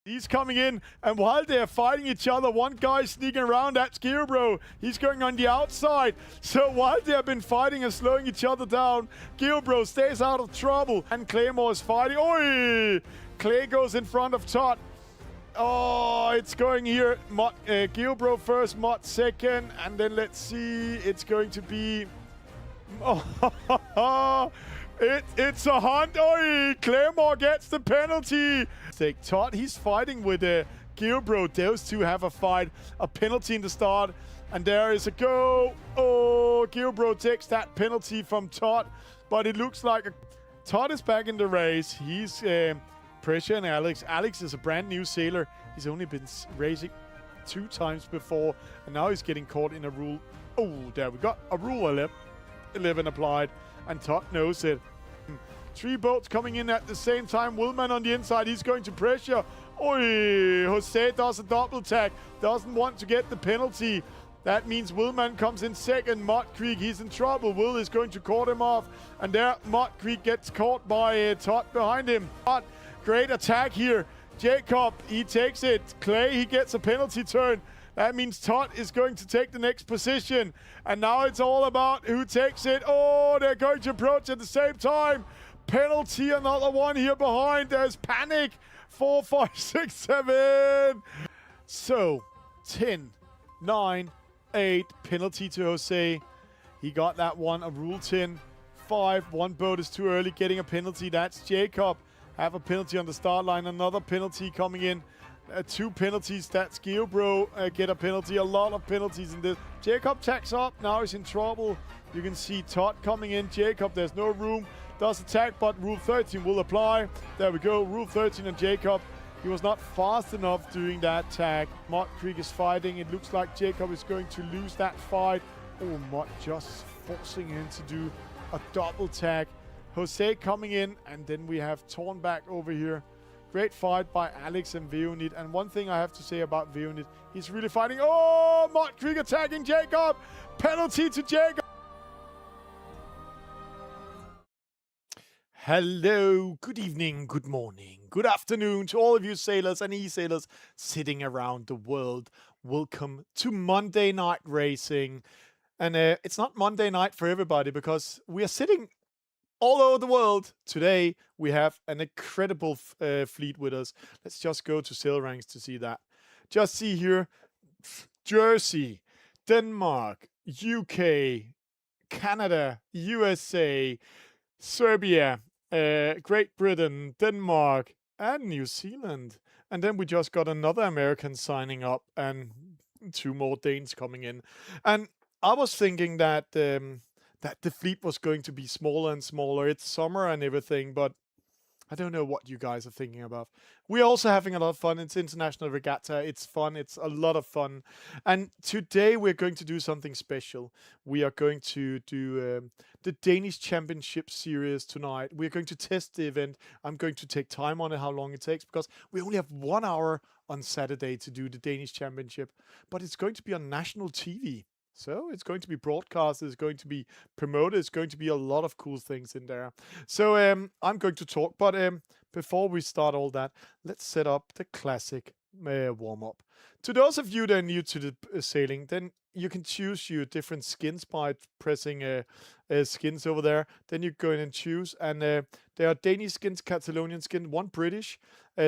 He's coming in, and while they're fighting each other, one guy sneaking around, that's Geobro. He's going on the outside. So while they have been fighting and slowing each other down, Geobro stays out of trouble. And Claymore is fighting. Oi! Clay goes in front of Todd. Oh, it's going here. Geobro first, Mod second, and then let's see. It's going to be... Oh, it's a hunt. Oi! Claymore gets the penalty. Take Todd. He's fighting with Geobro. Those two have a fight. A penalty in the start. And there is a go. Oh, Geobro takes that penalty from Todd. But it looks like Todd is back in the race. He's pressuring Alex. Alex is a brand new sailor. He's only been racing 2 times before. And now he's getting caught in a rule. Oh, there we got a rule 11 applied. And Todd knows it. 3 boats coming in at the same time. Willman on the inside. He's going to pressure. Oi! Jose does a double tag. Doesn't want to get the penalty. That means Willman comes in second. Mud Creek, he's in trouble. Will is going to caught him off. And there, Mud Creek gets caught by Todd behind him. But great attack here. Jacob, he takes it. Clay, he gets a penalty turn. That means Todd is going to take the next position. And now it's all about who takes it. Oh, they're going to approach at the same time. Penalty, another one here behind. There's panic. 4, 5, 6, 7. So, 10, 9, 8. Penalty to Jose. He got that one. A rule 10. 5. One boat is too early getting a penalty. That's Jacob. Have a penalty on the start line. Another penalty coming in. 2 penalties. That's Geobro. Get a penalty. A lot of penalties in this. Jacob tacks up. Now he's in trouble. You can see Todd coming in. Jacob, there's no room. Does attack, but Rule 13 will apply. There we go. Rule 13 and Jacob. He was not fast enough doing that tag. Mud Creek is fighting. It looks like Jacob is going to lose that fight. Oh, Mud just forcing him to do a double tag. Jose coming in, and then we have Torn back over here. Great fight by Alex and Veonid. And one thing I have to say about Veonid, he's really fighting. Oh, Mud Creek attacking Jacob. Penalty to Jacob. Hello, good evening, good morning, good afternoon to all of you sailors and e-sailors sitting around the world. Welcome to Monday Night Racing. And it's not Monday night for everybody because we are sitting all over the world. Today, we have an incredible fleet with us. Let's just go to sail ranks to see that. Just see here, Jersey, Denmark, UK, Canada, USA, Serbia, Great Britain, Denmark, and New Zealand. And then we just got another American signing up and 2 more Danes coming in. And I was thinking that that the fleet was going to be smaller and smaller. It's summer and everything, but I don't know what you guys are thinking about. We're also having a lot of fun. It's International Regatta. It's fun. It's a lot of fun. And today we're going to do something special. We are going to do the Danish Championship Series tonight. We're going to test the event. I'm going to take time on it, how long it takes, because we only have 1 hour on Saturday to do the Danish Championship. But it's going to be on national TV. So it's going to be broadcast, it's going to be promoted, it's going to be a lot of cool things in there. So I'm going to talk, but before we start all that, let's set up the classic warm-up. To those of you that are new to the sailing, then you can choose your different skins by pressing skins over there. Then you go in and choose, and there are Danish skins, Catalonian skin, 1 British,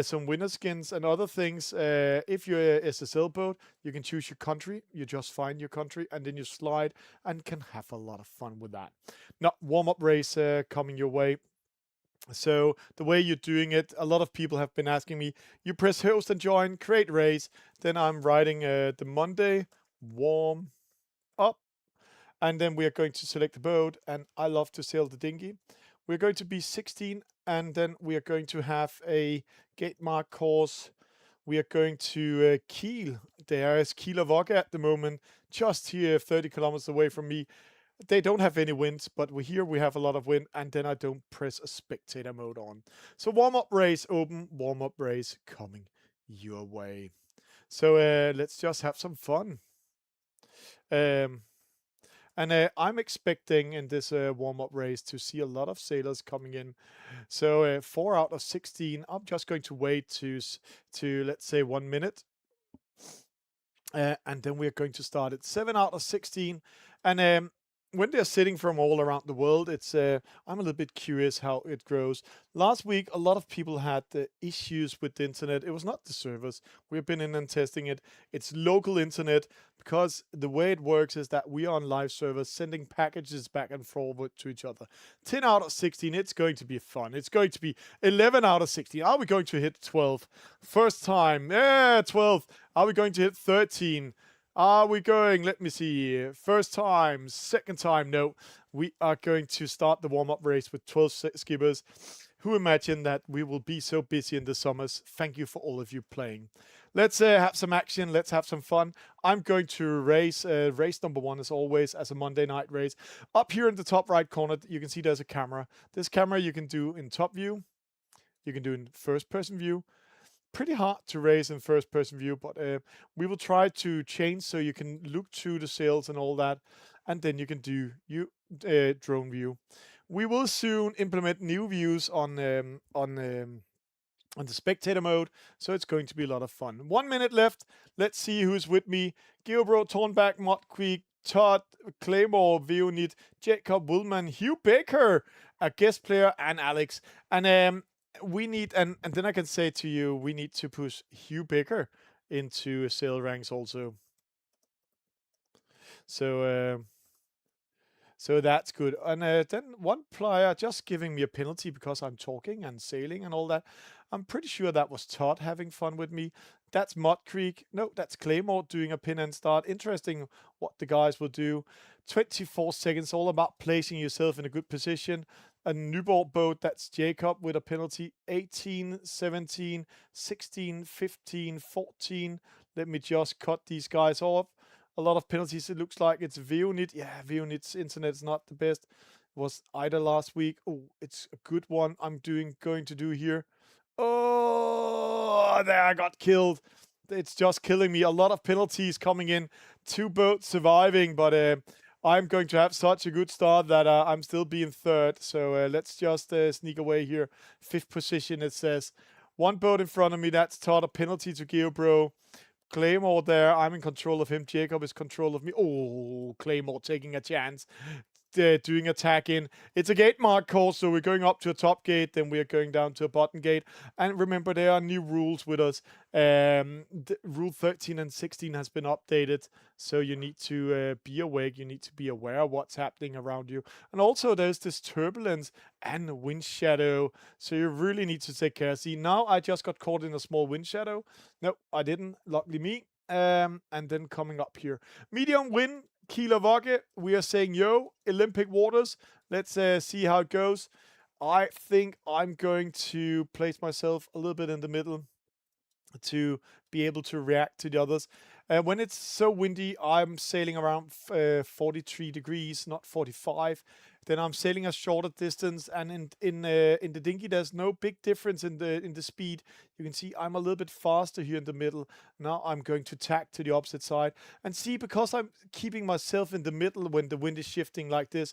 some winter skins and other things. If you're a SSL boat, you can choose your country. You just find your country, and then you slide and can have a lot of fun with that. Now, warm-up race coming your way. So the way you're doing it, a lot of people have been asking me, you press host and join, create race. Then I'm writing the Monday warm up. And then we are going to select the boat. And I love to sail the Dinghy. We're going to be 16. And then we are going to have a gate mark course. We are going to Kiel. There is Kiel of Ogge at the moment, just here 30 kilometers away from me. They don't have any wind, but here we have a lot of wind, and then I don't press a spectator mode on. So warm-up race open, warm-up race coming your way. So let's just have some fun. And I'm expecting in this warm-up race to see a lot of sailors coming in. So 4 out of 16. I'm just going to wait to let's say 1 minute. And then we're going to start at 7 out of 16. And when they're sitting from all around the world, I'm a little bit curious how it grows. Last week, a lot of people had issues with the internet. It was not the servers. We've been in and testing it. It's local internet, because the way it works is that we are on live servers sending packages back and forward to each other. 10 out of 16, it's going to be fun. It's going to be 11 out of 16. Are we going to hit 12? First time, 12. Are we going to hit 13? Are we going, let me see, first time, second time? No, we are going to start the warm-up race with 12 skippers. Who imagined that we will be so busy in the summers? Thank you for all of you playing. Let's have some action. Let's have some fun. I'm going to race race number 1, as always, as a Monday night race. Up here in the top right corner, you can see there's a camera. This camera you can do in top view. You can do in first person view. Pretty hard to race in first person view, but we will try to change so you can look through the sails and all that, and then you can do drone view. We will soon implement new views on the spectator mode, so it's going to be a lot of fun. 1 minute left. Let's see who's with me. Geobro, Tornback, Mudcreek, Todd, Claymore, Veonit, Jacob, Woolman, Hugh Baker, a guest player, and Alex. And we need, and then I can say to you, we need to push Hugh Baker into sail ranks also. So that's good. And then one player just giving me a penalty because I'm talking and sailing and all that. I'm pretty sure that was Todd having fun with me. That's Mud Creek. No, that's Claymore doing a pin and start. Interesting what the guys will do. 24 seconds, all about placing yourself in a good position. A Newbold boat, that's Jacob with a penalty. 18, 17, 16, 15, 14. Let me just cut these guys off. A lot of penalties. It looks like it's Veonit. Yeah, Veonit's internet is not the best. It was either last week. Oh, it's a good one. I'm going to do here. Oh, there I got killed. It's just killing me. A lot of penalties coming in. 2 boats surviving, but I'm going to have such a good start that I'm still being third. So let's just sneak away here. 5th position, it says. 1 boat in front of me. That's Todd. A penalty to Geobro. Claymore there. I'm in control of him. Jacob is control of me. Oh, Claymore taking a chance. Doing attack in. It's a gate mark course, so we're going up to a top gate, then we're going down to a bottom gate. And remember, there are new rules with us. Rule 13 and 16 has been updated, so you need to be awake. You need to be aware of what's happening around you. And also, there's this turbulence and wind shadow, so you really need to take care. See, now I just got caught in a small wind shadow. No, I didn't. Luckily me. And then coming up here, medium wind. Kilo Vogue, we are saying yo, Olympic waters. Let's see how it goes. I think I'm going to place myself a little bit in the middle to be able to react to the others. When it's so windy, I'm sailing around 43 degrees, not 45. Then I'm sailing a shorter distance, and in the dinghy, there's no big difference in the speed. You can see I'm a little bit faster here in the middle. Now I'm going to tack to the opposite side, and see, because I'm keeping myself in the middle when the wind is shifting like this.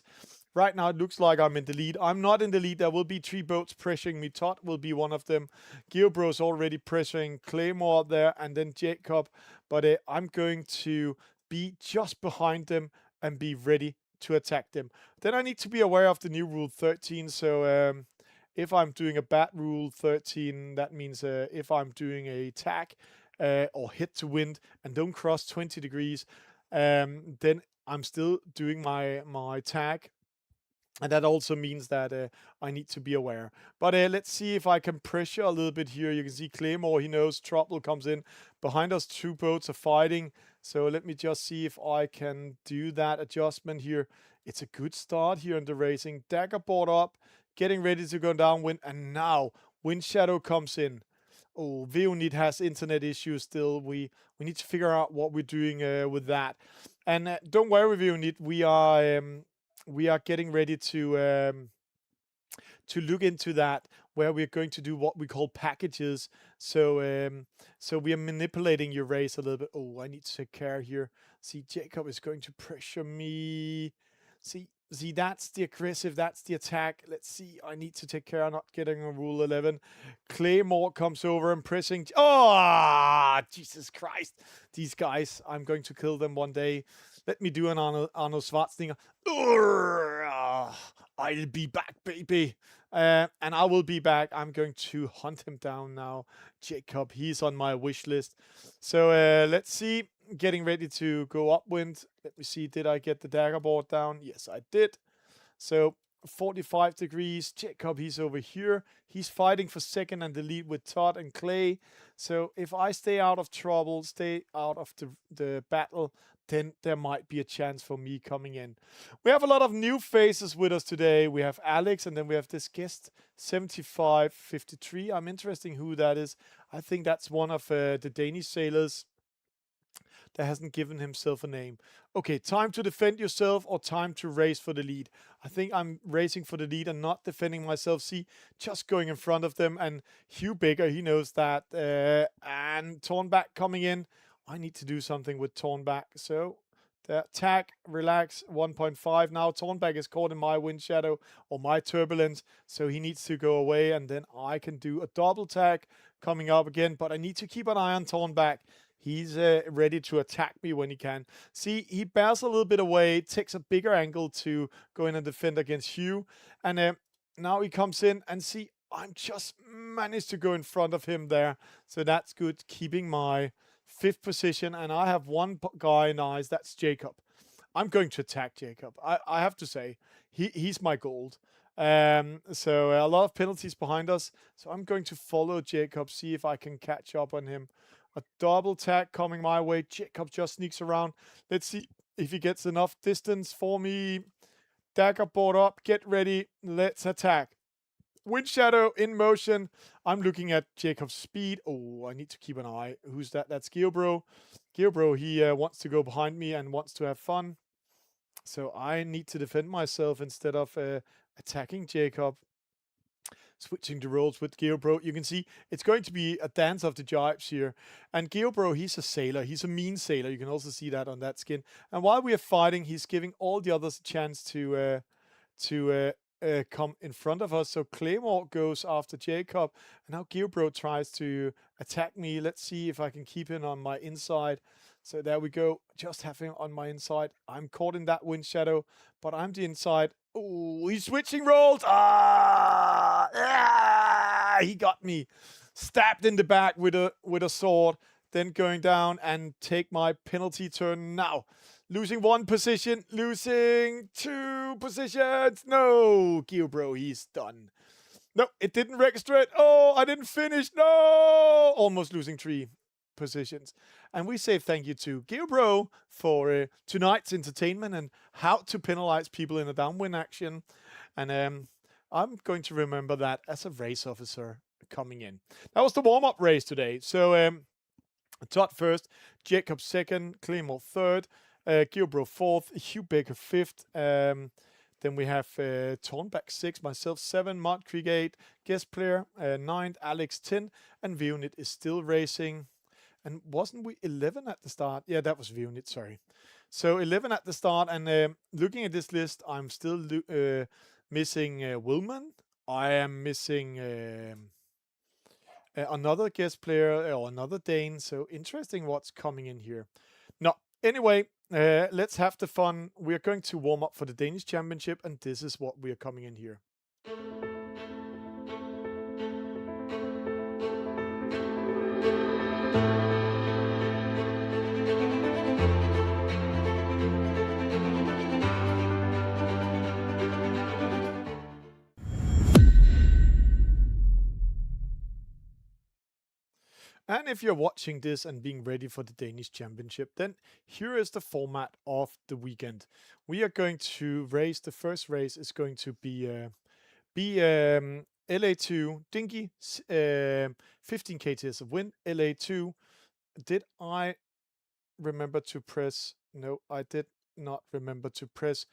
Right now, it looks like I'm in the lead. I'm not in the lead. There will be 3 boats pressuring me. Todd will be one of them. Geobro's already pressuring Claymore up there, and then Jacob. But I'm going to be just behind them and be ready to attack them. Then I need to be aware of the new rule 13. So if I'm doing a bad rule 13, that means if I'm doing a tack or hit to wind and don't cross 20 degrees, then I'm still doing my tag. And that also means that I need to be aware. But let's see if I can pressure a little bit here. You can see Claymore, he knows trouble comes in. Behind us, 2 boats are fighting. So let me just see if I can do that adjustment here. It's a good start here in the racing. Dagger board up, getting ready to go downwind. And now, wind shadow comes in. Oh, Veonit has internet issues still. We need to figure out what we're doing with that. And don't worry, Veonit, we are getting ready to look into that, where we're going to do what we call packages. So we are manipulating your race a little bit. Oh, I need to take care here. See, Jacob is going to pressure me. See, that's the aggressive, that's the attack. Let's see, I need to take care of not getting a rule 11. Claymore comes over and pressing. Oh, Jesus Christ. These guys, I'm going to kill them one day. Let me do an Arnold Schwarzenegger. I'll be back, baby. And I will be back. I'm going to hunt him down now. Jacob, he's on my wish list. So let's see. Getting ready to go upwind. Let me see. Did I get the dagger board down? Yes, I did. So 45 degrees. Jacob, he's over here. He's fighting for second and the lead with Todd and Clay. So if I stay out of trouble, stay out of the battle, then there might be a chance for me coming in. We have a lot of new faces with us today. We have Alex, and then we have this guest, 7553. I'm interested in who that is. I think that's one of the Danish sailors that hasn't given himself a name. Okay, time to defend yourself or time to race for the lead. I think I'm racing for the lead and not defending myself. See, just going in front of them. And Hugh Baker, he knows that. And Tornback coming in. I need to do something with Tornback. So the attack, relax, 1.5. Now Tornback is caught in my wind shadow or my turbulence. So he needs to go away. And then I can do a double tag coming up again. But I need to keep an eye on Tornback. He's ready to attack me when he can. See, he bears a little bit away, takes a bigger angle to go in and defend against Hugh. And now he comes in and see, I'm just managed to go in front of him there. So that's good, keeping my 5th position. And I have one guy in eyes, that's Jacob. I'm going to attack Jacob. I have to say, he's my gold. So a lot of penalties behind us. So I'm going to follow Jacob, see if I can catch up on him. A double tag coming my way. Jacob just sneaks around. Let's see if he gets enough distance for me. Dagger board up. Get ready. Let's attack. Wind shadow in motion. I'm looking at Jacob's speed. Oh, I need to keep an eye. Who's that? That's Geobro. Geobro, he wants to go behind me and wants to have fun. So I need to defend myself instead of attacking Jacob. Switching the roles with Geobro. You can see it's going to be a dance of the jibes here. And Geobro, he's a sailor. He's a mean sailor. You can also see that on that skin. And while we are fighting, he's giving all the others a chance to come in front of us. So Claymore goes after Jacob. And now Geobro tries to attack me. Let's see if I can keep him on my inside. So there we go. Just have him on my inside. I'm caught in that wind shadow, but I'm the inside. Oh, he's switching roles. He got me. Stabbed in the back with a sword. Then going down and take my penalty turn now. Losing 1 position. Losing 2 positions. No, Geobro, he's done. No, it didn't register it. Oh, I didn't finish. No, almost losing 3 positions. And we say thank you to Geobro for tonight's entertainment and how to penalize people in a downwind action. And I'm going to remember that as a race officer coming in. That was the warm-up race today. So Todd first, Jacob second, Claymore third, Geobro fourth, Hugh Baker fifth. Then we have Tornback 6, myself 7, Mark Krieg 8, guest player 9, Alex 10, and Vionit is still racing. And wasn't we 11 at the start? Yeah, that was Vionit, sorry. So 11 at the start, and looking at this list, I'm still missing Wilman. I am missing another guest player or another Dane. So interesting what's coming in here. No, anyway, let's have the fun. We are going to warm up for the Danish Championship, and this is what we are coming in here. And if you're watching this and being ready for the Danish Championship, then here is the format of the weekend. We are going to race. The first race is going to be LA2 Dinghy, 15 kts of wind. LA2. Did I remember to press? No, I did not remember to press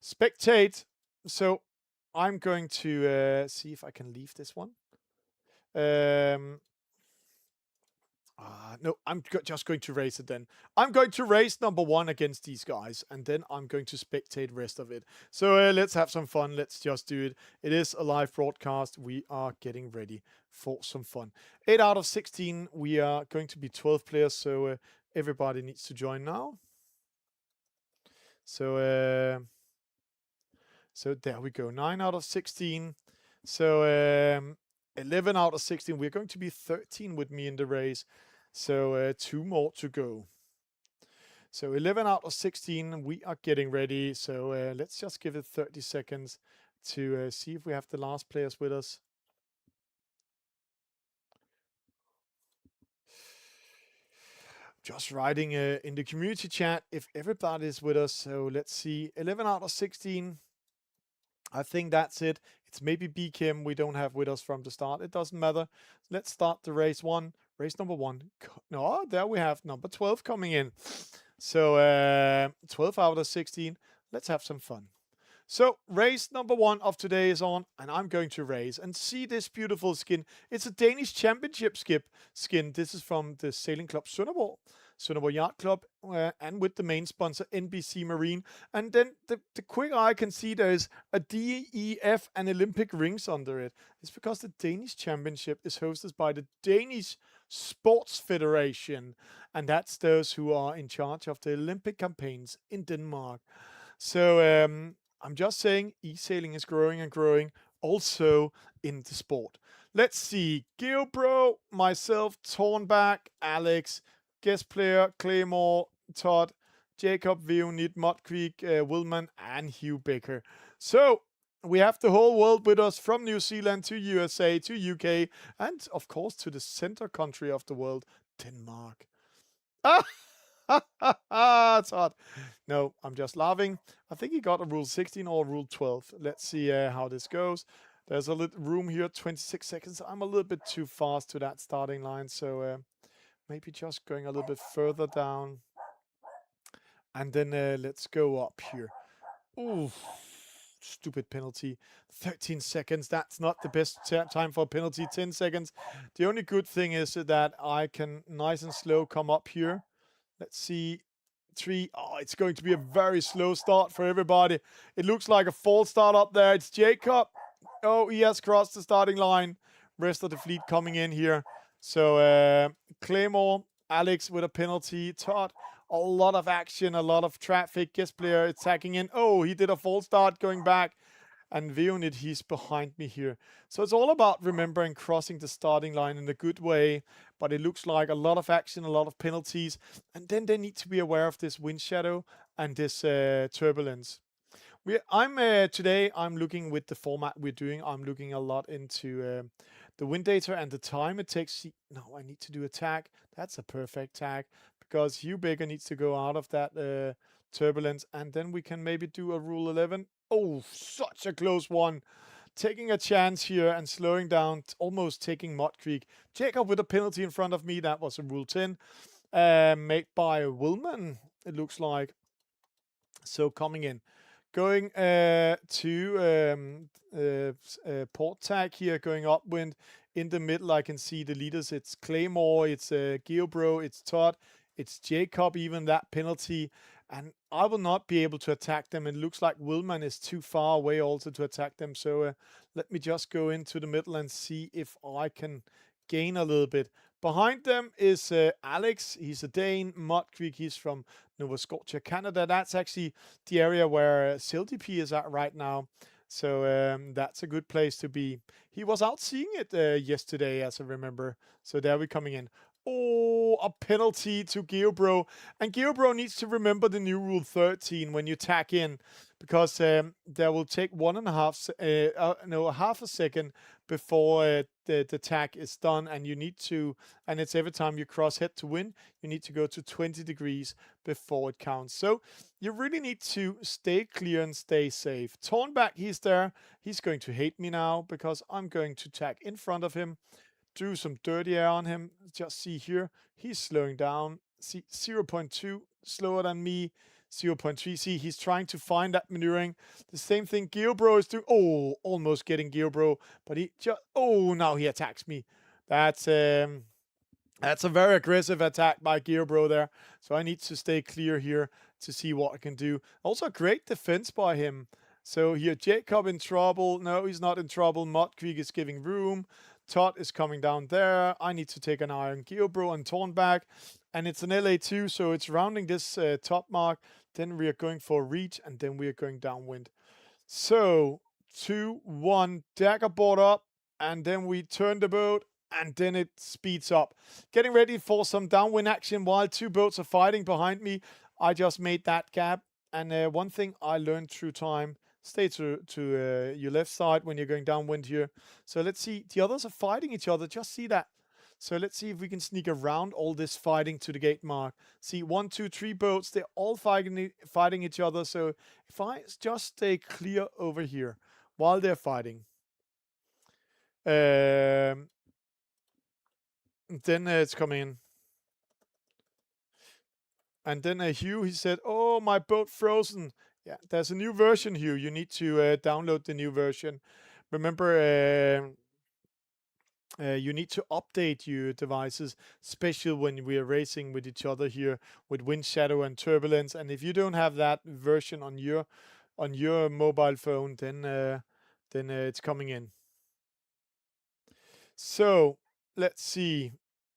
spectate. So I'm going to see if I can leave this one. No, just going to race it then. I'm going to race number 1 against these guys, and then I'm going to spectate rest of it. So let's have some fun. Let's just do it. It is a live broadcast. We are getting ready for some fun. 8 out of 16. We are going to be 12 players, so everybody needs to join now. So so there we go. 9 out of 16. So 11 out of 16. We're going to be 13 with me in the race. So 2 more to go. So 11 out of 16. We are getting ready. So let's just give it 30 seconds to see if we have the last players with us. Just writing in the community chat if everybody is with us. So let's see. 11 out of 16. I think that's it. It's maybe BKM we don't have with us from the start. It doesn't matter. Let's start the race 1. Race number 1. No, there we have number 12 coming in. So 12 out of 16. Let's have some fun. So race number 1 of today is on, and I'm going to race and see this beautiful skin. It's a Danish championship skin. This is from the Sailing Club Sønderborg Yacht Club, and with the main sponsor NBC Marine. And then the quick eye can see there's a DEF and Olympic rings under it. It's because the Danish championship is hosted by the Danish Sports Federation, and that's those who are in charge of the Olympic campaigns in Denmark. So I'm just saying eSailing is growing and growing also in the sport. Let's see. Gilbro, myself, Tornback, Alex, guest player, Claymore, Todd, Jacob, Veonit, Mudcreek, Willman, and Hugh Baker. So we have the whole world with us, from New Zealand to USA to UK, and of course to the center country of the world, Denmark. Todd. No, I'm just laughing. I think he got a rule 16 or rule 12. Let's see how this goes. There's a little room here, 26 seconds. I'm a little bit too fast to that starting line, so maybe just going a little bit further down. And then let's go up here. Ooh, stupid penalty. 13 seconds. That's not the best time for a penalty. 10 seconds. The only good thing is that I can nice and slow come up here. Let's see. 3. Oh, it's going to be a very slow start for everybody. It looks like a false start up there. It's Jacob. Oh, he has crossed the starting line. Rest of the fleet coming in here. So Claymore, Alex with a penalty. Todd, a lot of action, a lot of traffic. Guest player attacking in. Oh, he did a false start going back. And Veonit, he's behind me here. So it's all about remembering crossing the starting line in a good way. But it looks like a lot of action, a lot of penalties. And then they need to be aware of this wind shadow and this turbulence. Today I'm looking with the format we're doing. I'm looking a lot into the wind data and the time it takes. No, I need to do a tag. That's a perfect tag, because Hugh Baker needs to go out of that turbulence, and then we can maybe do a rule 11. Oh, such a close one. Taking a chance here and slowing down, almost taking Mud Creek. Jacob with a penalty in front of me. That was a rule 10 made by Willman, it looks like. So coming in. Going to port tag here, going upwind. In the middle, I can see the leaders. It's Claymore, it's Geobro, it's Todd, it's Jacob, even that penalty. And I will not be able to attack them. It looks like Willman is too far away also to attack them. So let me just go into the middle and see if I can gain a little bit. Behind them is Alex. He's a Dane. Mudcreek, he's from Nova Scotia, Canada. That's actually the area where SailDP is at right now. So that's a good place to be. He was out seeing it yesterday, as I remember. So there we're coming in. Oh, a penalty to Geobro. And Geobro needs to remember the new rule 13 when you tack in, because there will take half a second before the tack is done, and you need to, and it's every time you cross head to wind, you need to go to 20 degrees before it counts. So you really need to stay clear and stay safe. Tornback, he's there. He's going to hate me now because I'm going to tack in front of him, do some dirty air on him. Just see here, he's slowing down. See, 0.2 slower than me. 0.3. See, he's trying to find that maneuvering. The same thing Geobro is doing. Oh, almost getting Geobro, but he just, oh, now he attacks me. That's That's a very aggressive attack by Gearbro there. So I need to stay clear here to see what I can do. Also, great defense by him. So here, Jacob in trouble. No, he's not in trouble. Mudcreek is giving room. Todd is coming down there. I need to take an eye on Gearbro and Tornback. And it's an LA2, so it's rounding this top mark. Then we are going for a reach, and then we are going downwind. So 2, 1, dagger board up, and then we turn the boat, and then it speeds up. Getting ready for some downwind action while 2 boats are fighting behind me. I just made that gap, and one thing I learned through time: stay to your left side when you're going downwind here. So let's see. The others are fighting each other. Just see that. So let's see if we can sneak around all this fighting to the gate mark. See, 1, 2, 3 boats. They're all fighting each other. So if I just stay clear over here while they're fighting, then it's coming in. And then Hugh, he said, "Oh, my boat frozen." Yeah, there's a new version, Hugh. You need to download the new version. Remember, you need to update your devices, especially when we are racing with each other here with wind shadow and turbulence. And if you don't have that version on your mobile phone, then it's coming in. So let's see.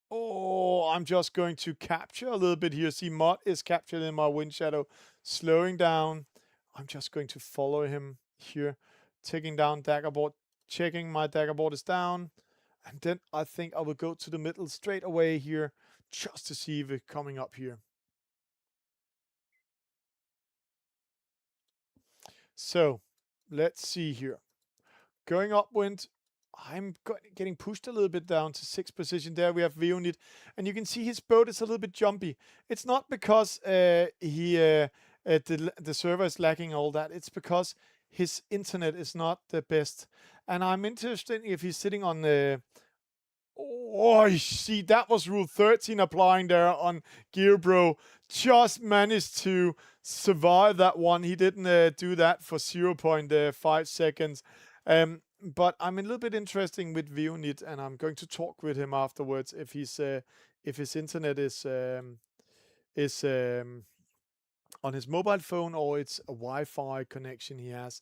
Oh, I'm just going to capture a little bit here. See, Mud is captured in my wind shadow, slowing down. I'm just going to follow him here, taking down daggerboard, checking my daggerboard is down. And then I think I will go to the middle straight away here, just to see if it's coming up here. So let's see here. Going upwind, I'm getting pushed a little bit down to 6th position. There we have Veonit, and you can see his boat is a little bit jumpy. It's not because the server is lacking all that. It's because his internet is not the best. And I'm interested if he's sitting on the. Oh, I see. That was rule 13 applying there on Gearbro. Just managed to survive that one. He didn't do that for 0.5 seconds. But I'm a little bit interested with Veonit, and I'm going to talk with him afterwards if his internet is on his mobile phone or it's a Wi-Fi connection he has.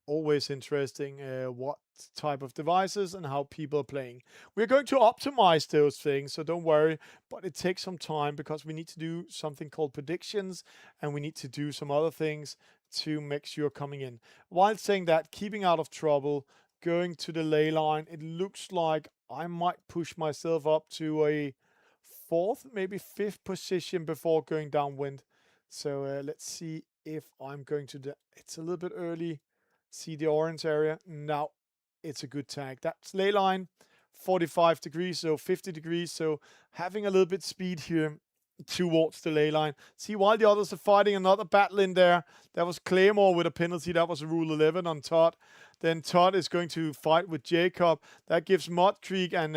Always interesting what type of devices and how people are playing. We're going to optimize those things, so don't worry, but it takes some time because we need to do something called predictions and we need to do some other things to make sure coming in. While saying that, keeping out of trouble, going to the ley line, it looks like I might push myself up to a 4th, maybe 5th position before going downwind. So let's see if I'm going to. It's a little bit early. See the orange area? Now it's a good tag. That's ley line, 45 degrees, so 50 degrees. So having a little bit speed here towards the ley line. See, while the others are fighting another battle in there, that was Claymore with a penalty. That was a rule 11 on Todd. Then Todd is going to fight with Jacob. That gives Mudcreek and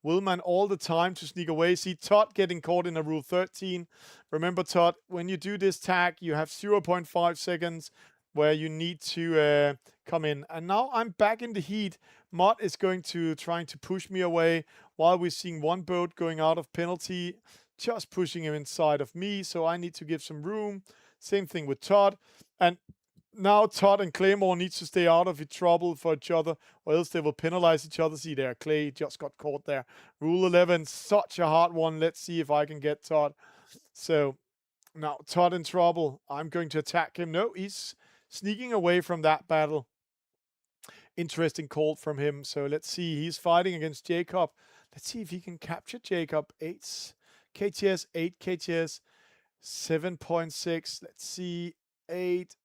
Willman all the time to sneak away. See, Todd getting caught in a rule 13. Remember, Todd, when you do this tag, you have 0.5 seconds where you need to come in. And now I'm back in the heat. Mud is trying to push me away while we're seeing one boat going out of penalty, just pushing him inside of me. So I need to give some room. Same thing with Todd. And now Todd and Claymore need to stay out of trouble for each other, or else they will penalize each other. See there, Clay just got caught there. Rule 11, such a hard one. Let's see if I can get Todd. So now Todd in trouble. I'm going to attack him. No, he's sneaking away from that battle. Interesting call from him. So let's see. He's fighting against Jacob. Let's see if he can capture Jacob. 8 KTS, 8 KTS, 7.6. Let's see. 8,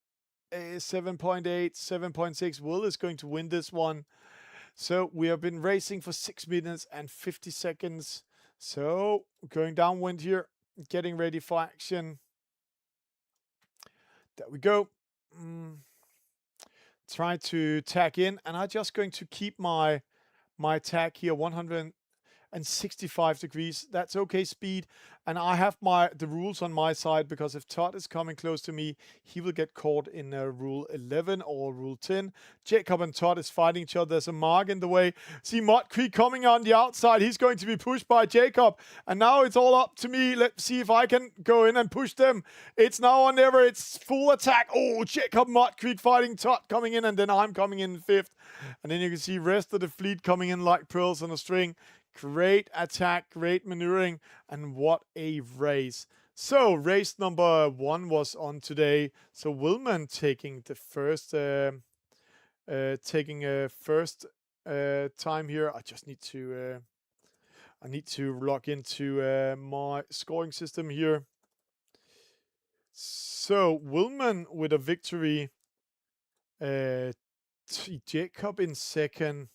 7.8, 7.6. Will is going to win this one. So we have been racing for 6 minutes and 50 seconds. So going downwind here, getting ready for action. There we go. Try to tag in, and I'm just going to keep my tag here 100 and 65 degrees. That's okay speed. And I have the rules on my side, because if Todd is coming close to me, he will get caught in rule 11 or rule 10. Jacob and Todd is fighting each other. There's a mark in the way. See Mud Creek coming on the outside. He's going to be pushed by Jacob. And now it's all up to me. Let's see if I can go in and push them. It's now or never. It's full attack. Oh, Jacob, Mud Creek fighting Todd coming in, and then I'm coming in fifth. And then you can see rest of the fleet coming in like pearls on a string. Great attack, great maneuvering, and what a race. So race number 1 was on today. So Wilman taking the first time here. I just need to log into my scoring system here. So Wilman with a victory. Jacob in second.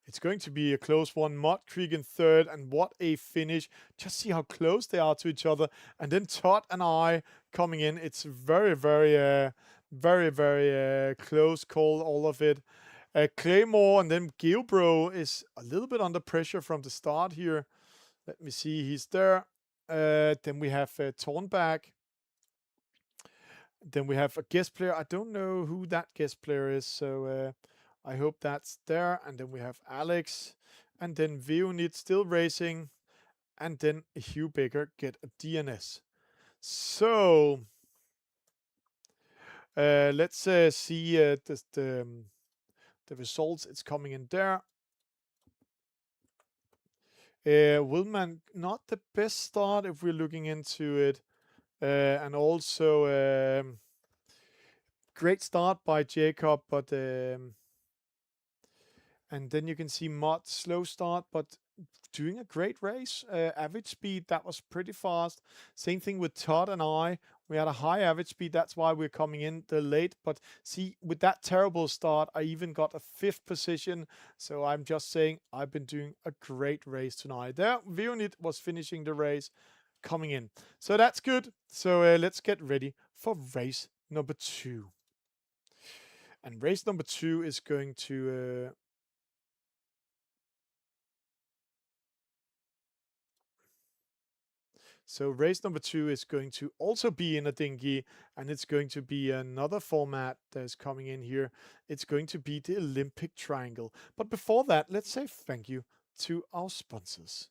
It's going to be a close one. Mud Creek in third, and what a finish. Just see how close they are to each other. And then Todd and I coming in. It's very, very, very close call, all of it. Claymore and then Geobro is a little bit under pressure from the start here. Let me see, he's there. Then we have Tornback. Then we have a guest player. I don't know who that guest player is, so I hope that's there. And then we have Alex. And then Veonit still racing. And then Hugh Baker get a DNS. So let's see the results. It's coming in there. Wilman, not the best start if we're looking into it. And also great start by Jacob, but and then you can see Mott, slow start, but doing a great race. Average speed, that was pretty fast. Same thing with Todd and I. We had a high average speed. That's why we're coming in the late. But see, with that terrible start, I even got a 5th position. So I'm just saying I've been doing a great race tonight. There, Veonit was finishing the race, coming in. So that's good. So let's get ready for race number 2. And race number 2 is going to... So race number 2 is going to also be in a dinghy, and it's going to be another format that's coming in here. It's going to be the Olympic Triangle. But before that, let's say thank you to our sponsors.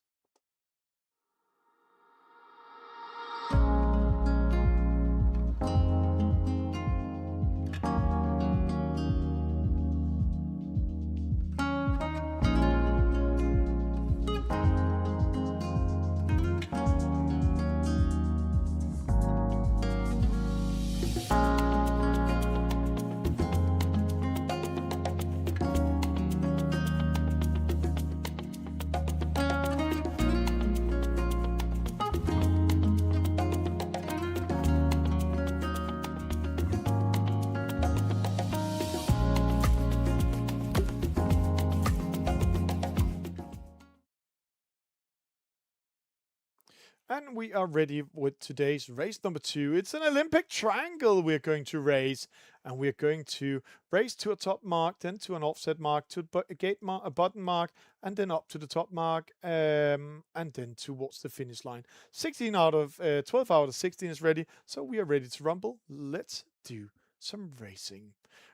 And we are ready with today's race number 2. It's an Olympic triangle we're going to race. And we're going to race to a top mark, then to an offset mark, to a gate mark, a bottom mark, and then up to the top mark, and then towards the finish line. 12 out of 16 is ready. So we are ready to rumble. Let's do some racing.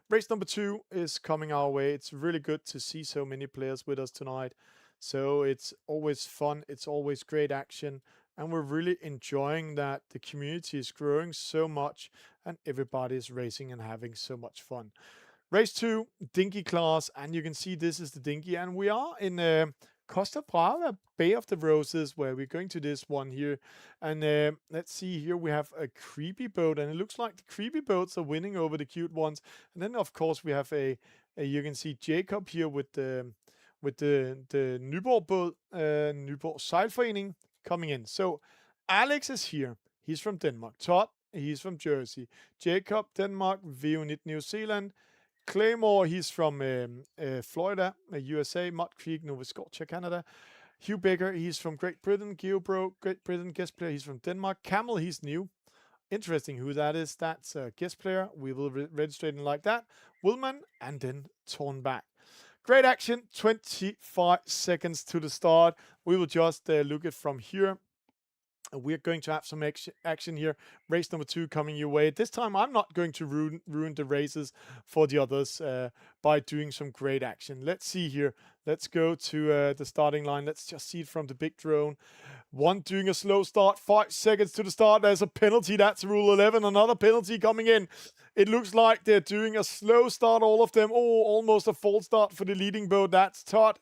Race number 2 is coming our way. It's really good to see so many players with us tonight. So it's always fun. It's always great action. And we're really enjoying that the community is growing so much and everybody is racing and having so much fun. Race 2, dinghy class, and you can see this is the dinghy, and we are in Costa Brava, Bay of the Roses, where we're going to this one here. And let's see here, we have a creepy boat, and it looks like the creepy boats are winning over the cute ones. And then of course we have you can see Jacob here with the Nyborg boat, Nyborg Sejlforening, coming in. So Alex is here. He's from Denmark. Todd, he's from Jersey. Jacob, Denmark. Veonit, New Zealand. Claymore, he's from Florida, USA. Mud Creek, Nova Scotia, Canada. Hugh Baker, he's from Great Britain. Geobro, Great Britain, guest player, he's from Denmark. Camel, he's new. Interesting who that is. That's a guest player. We will register him like that. Wilman, and then Tornback. great action. 25 seconds to the start. We will just look it from here. We're going to have some action here. Race number 2 coming your way. This time, I'm not going to ruin the races for the others by doing some great action. Let's see here. Let's go to the starting line. Let's just see it from the big drone. One doing a slow start. 5 seconds to the start. There's a penalty. That's rule 11. Another penalty coming in. It looks like they're doing a slow start, all of them. Oh, almost a false start for the leading boat. That's Todd.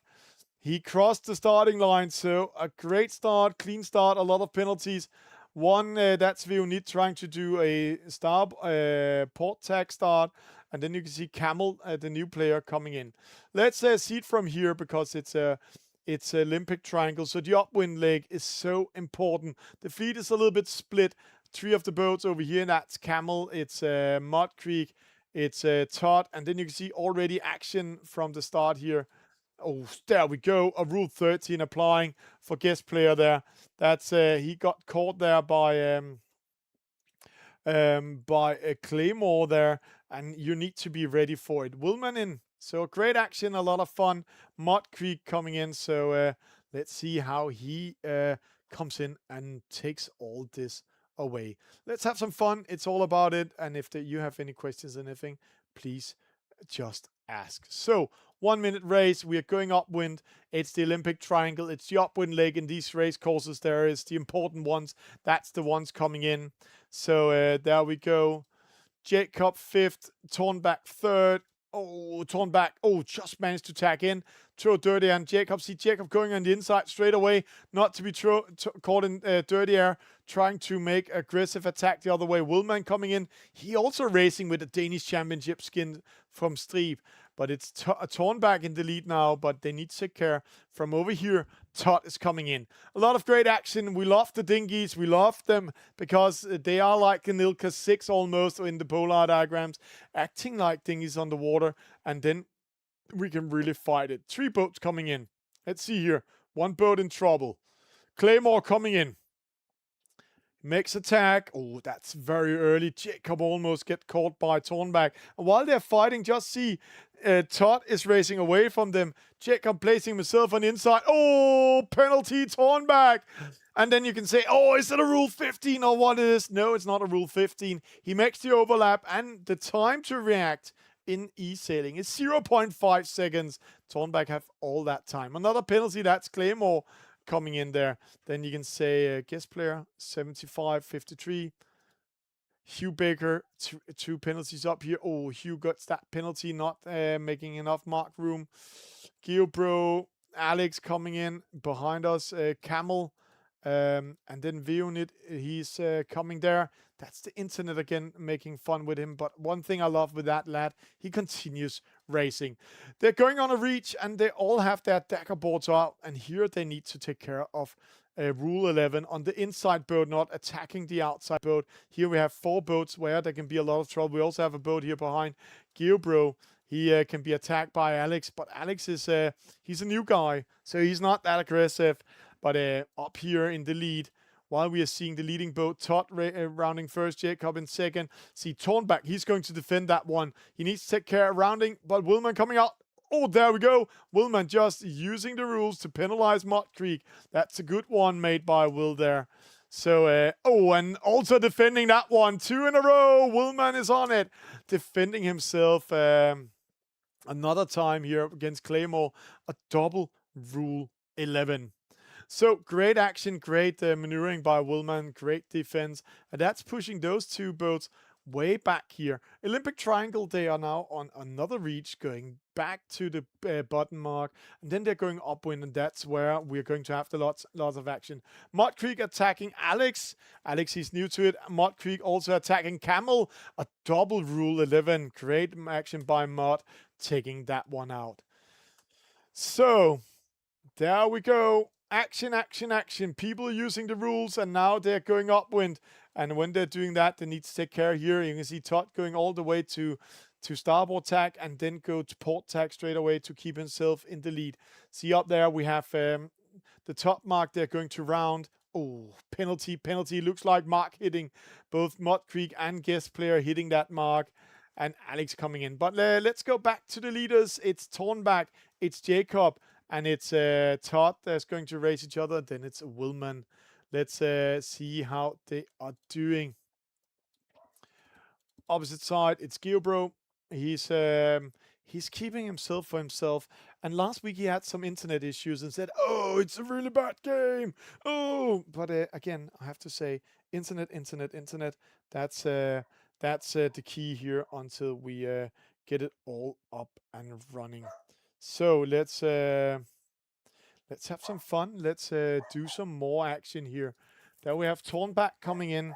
He crossed the starting line, so a great start, clean start, a lot of penalties. One, that's Bjørn-Lüthi trying to do a port tag start. And then you can see Camel, the new player, coming in. Let's see it from here because it's Olympic triangle. So the upwind leg is so important. The fleet is a little bit split. 3 of the boats over here, that's Camel, it's Mud Creek, it's Todd. And then you can see already action from the start here. Oh, there we go. A rule 13 applying for guest player there. That's he got caught there by a Claymore there, and you need to be ready for it. Willman in. So great action, a lot of fun. Mud Creek coming in. So let's see how he comes in and takes all this away. Let's have some fun. It's all about it. And if you have any questions or anything, please just ask. So 1 minute race, we are going upwind. It's the Olympic triangle. It's the upwind leg in these race courses. There is the important ones. That's the ones coming in. So there we go. Jacob 5th, Tornback 3rd. Oh, Tornback. Oh, just managed to tag in. Throw dirty and Jacob. See Jacob going on the inside straight away. Not to be caught in dirty air. Trying to make aggressive attack the other way. Willman coming in. He also racing with a Danish championship skin from Strib. But it's Tornback in the lead now. But they need to take care. From over here, Todd is coming in. A lot of great action. We love the dinghies. We love them because they are like an Ilka 6 almost in the polar diagrams. Acting like dinghies on the water. And then we can really fight it. 3 boats coming in. Let's see here. 1 boat in trouble. Claymore coming in. Makes attack. Oh, that's very early. Jacob almost get caught by Tornback. And while they're fighting, just see Todd is racing away from them. Jacob placing himself on the inside. Oh, penalty Tornback. And then you can say, oh, is it a rule 15 or what it is? No, it's not a rule 15. He makes the overlap and the time to react in eSailing is 0.5 seconds. Tornback have all that time. Another penalty, that's Claymore coming in there. Then you can say guest player 75-53. Hugh Baker, 2 penalties up here. Oh, Hugh got that penalty, not making enough mark room. Geobro, Alex coming in behind us. Camel, and then Bjørn-Lüthi, he's coming there. That's the internet again, making fun with him. But one thing I love with that lad, he continues racing. They're going on a reach, and they all have their dagger boards out. And here they need to take care of rule 11 on the inside boat, not attacking the outside boat. Here we have 4 boats where there can be a lot of trouble. We also have a boat here behind Geobro. He can be attacked by Alex, but Alex is he's a new guy, so he's not that aggressive. But up here in the lead, while we are seeing the leading boat, Todd rounding first, Jacob in second. See Tornback, he's going to defend that one. He needs to take care of rounding, but Willman coming out. Oh, there we go. Willman just using the rules to penalize Mud Creek. That's a good one made by Will there. So, oh, and also defending that one. 2 in a row. Willman is on it. Defending himself another time here against Claymore. A double rule 11. So great action, great maneuvering by Willman, great defense. And that's pushing those 2 boats way back here. Olympic Triangle, they are now on another reach, going back to the bottom mark. And then they're going upwind, and that's where we're going to have the lots of action. Mud Creek attacking Alex. Alex, he's new to it. Mud Creek also attacking Camel. A double rule 11. Great action by Mud, taking that one out. So there we go. Action, action, action. People are using the rules, and now they're going upwind. And when they're doing that, they need to take care here. You can see Todd going all the way to starboard tack and then go to port tack straight away to keep himself in the lead. See up there, we have the top mark. They're going to round. Oh, penalty. Looks like mark hitting. Both Mud Creek and guest player hitting that mark. and Alex coming in. But let's go back to the leaders. It's Tornback, it's Jacob, and it's Todd that's going to race each other. Then it's Willman. Let's see how they are doing. Opposite side, it's Geobro. He's keeping himself for himself. And last week he had some internet issues and said, "Oh, it's a really bad game." Oh, but again, I have to say, internet. That's the key here until we get it all up and running. So let's have some fun. Let's do some more action here. Then we have Tornback coming in.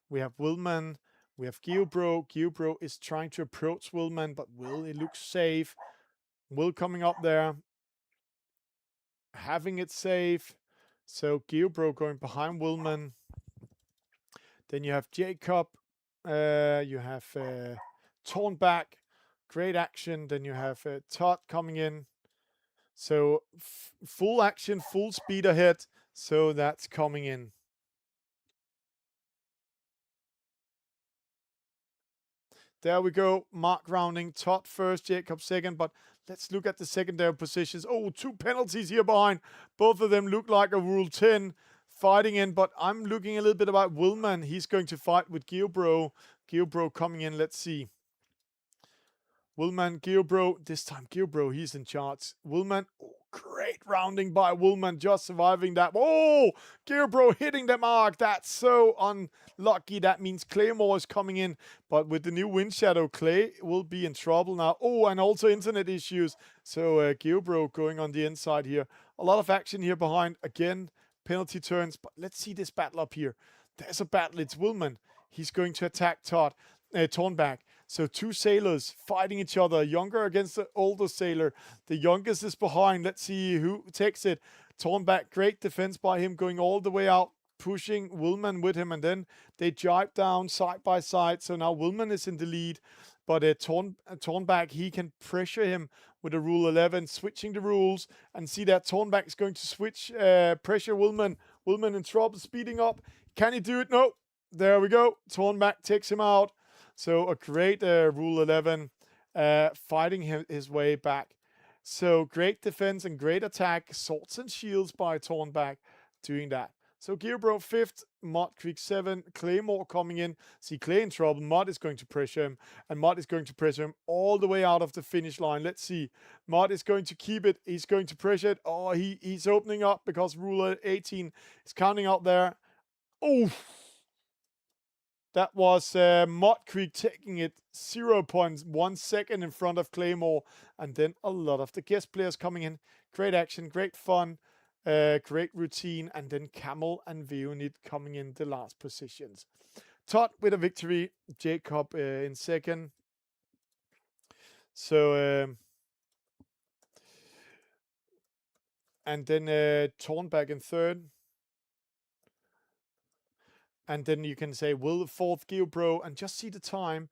We have Willman. We have Geobro. Geobro is trying to approach Willman, but Will, it looks safe. Will coming up there. Having it safe. So Geobro going behind Willman. Then you have Jacob. You have Tornback. Great action. Then you have Todd coming in. So full action, full speed ahead. So that's coming in. There we go. Mark rounding. Todd first, Jacob second. But let's look at the secondary positions. Oh, 2 penalties here behind. Both of them look like a Rule 10 fighting in. But I'm looking a little bit about Willman. He's going to fight with Geobro. Geobro coming in. Let's see. Willman, Geobro. This time Geobro, he's in charge. Willman, oh, great rounding by Willman, just surviving that. Oh, Geobro hitting the mark. That's so unlucky. That means Claymore is coming in. But with the new wind shadow, Clay will be in trouble now. Oh, and also internet issues. So Geobro going on the inside here. A lot of action here behind. Again, penalty turns. But let's see this battle up here. There's a battle. It's Willman. He's going to attack Tornback. So 2 sailors fighting each other. Younger against the older sailor. The youngest is behind. Let's see who takes it. Tornback, great defense by him, going all the way out, pushing Willman with him. And then they jibe down side by side. So now Willman is in the lead. But Tornback, he can pressure him with a Rule 11, switching the rules. And see that Tornback is going to switch, pressure Willman. Willman in trouble, speeding up. Can he do it? No. There we go. Tornback takes him out. So a great Rule 11 fighting his way back. So great defense and great attack. Swords and shields by Tornback doing that. So Geobro 5th, Mud Creek 7, Claymore coming in. See Clay in trouble. Mud is going to pressure him. And Mud is going to pressure him all the way out of the finish line. Let's see. Mud is going to keep it. He's going to pressure it. Oh, he's opening up because Rule 18 is counting out there. Oh, that was Mud Creek taking it 0.1 second in front of Claymore. And then a lot of the guest players coming in. Great action, great fun, great routine. And then Camel and Veonid coming in the last positions. Todd with a victory. Jacob in second. So, and then Tornback in third. And then you can say, Will the 4th Geobro, and just see the time.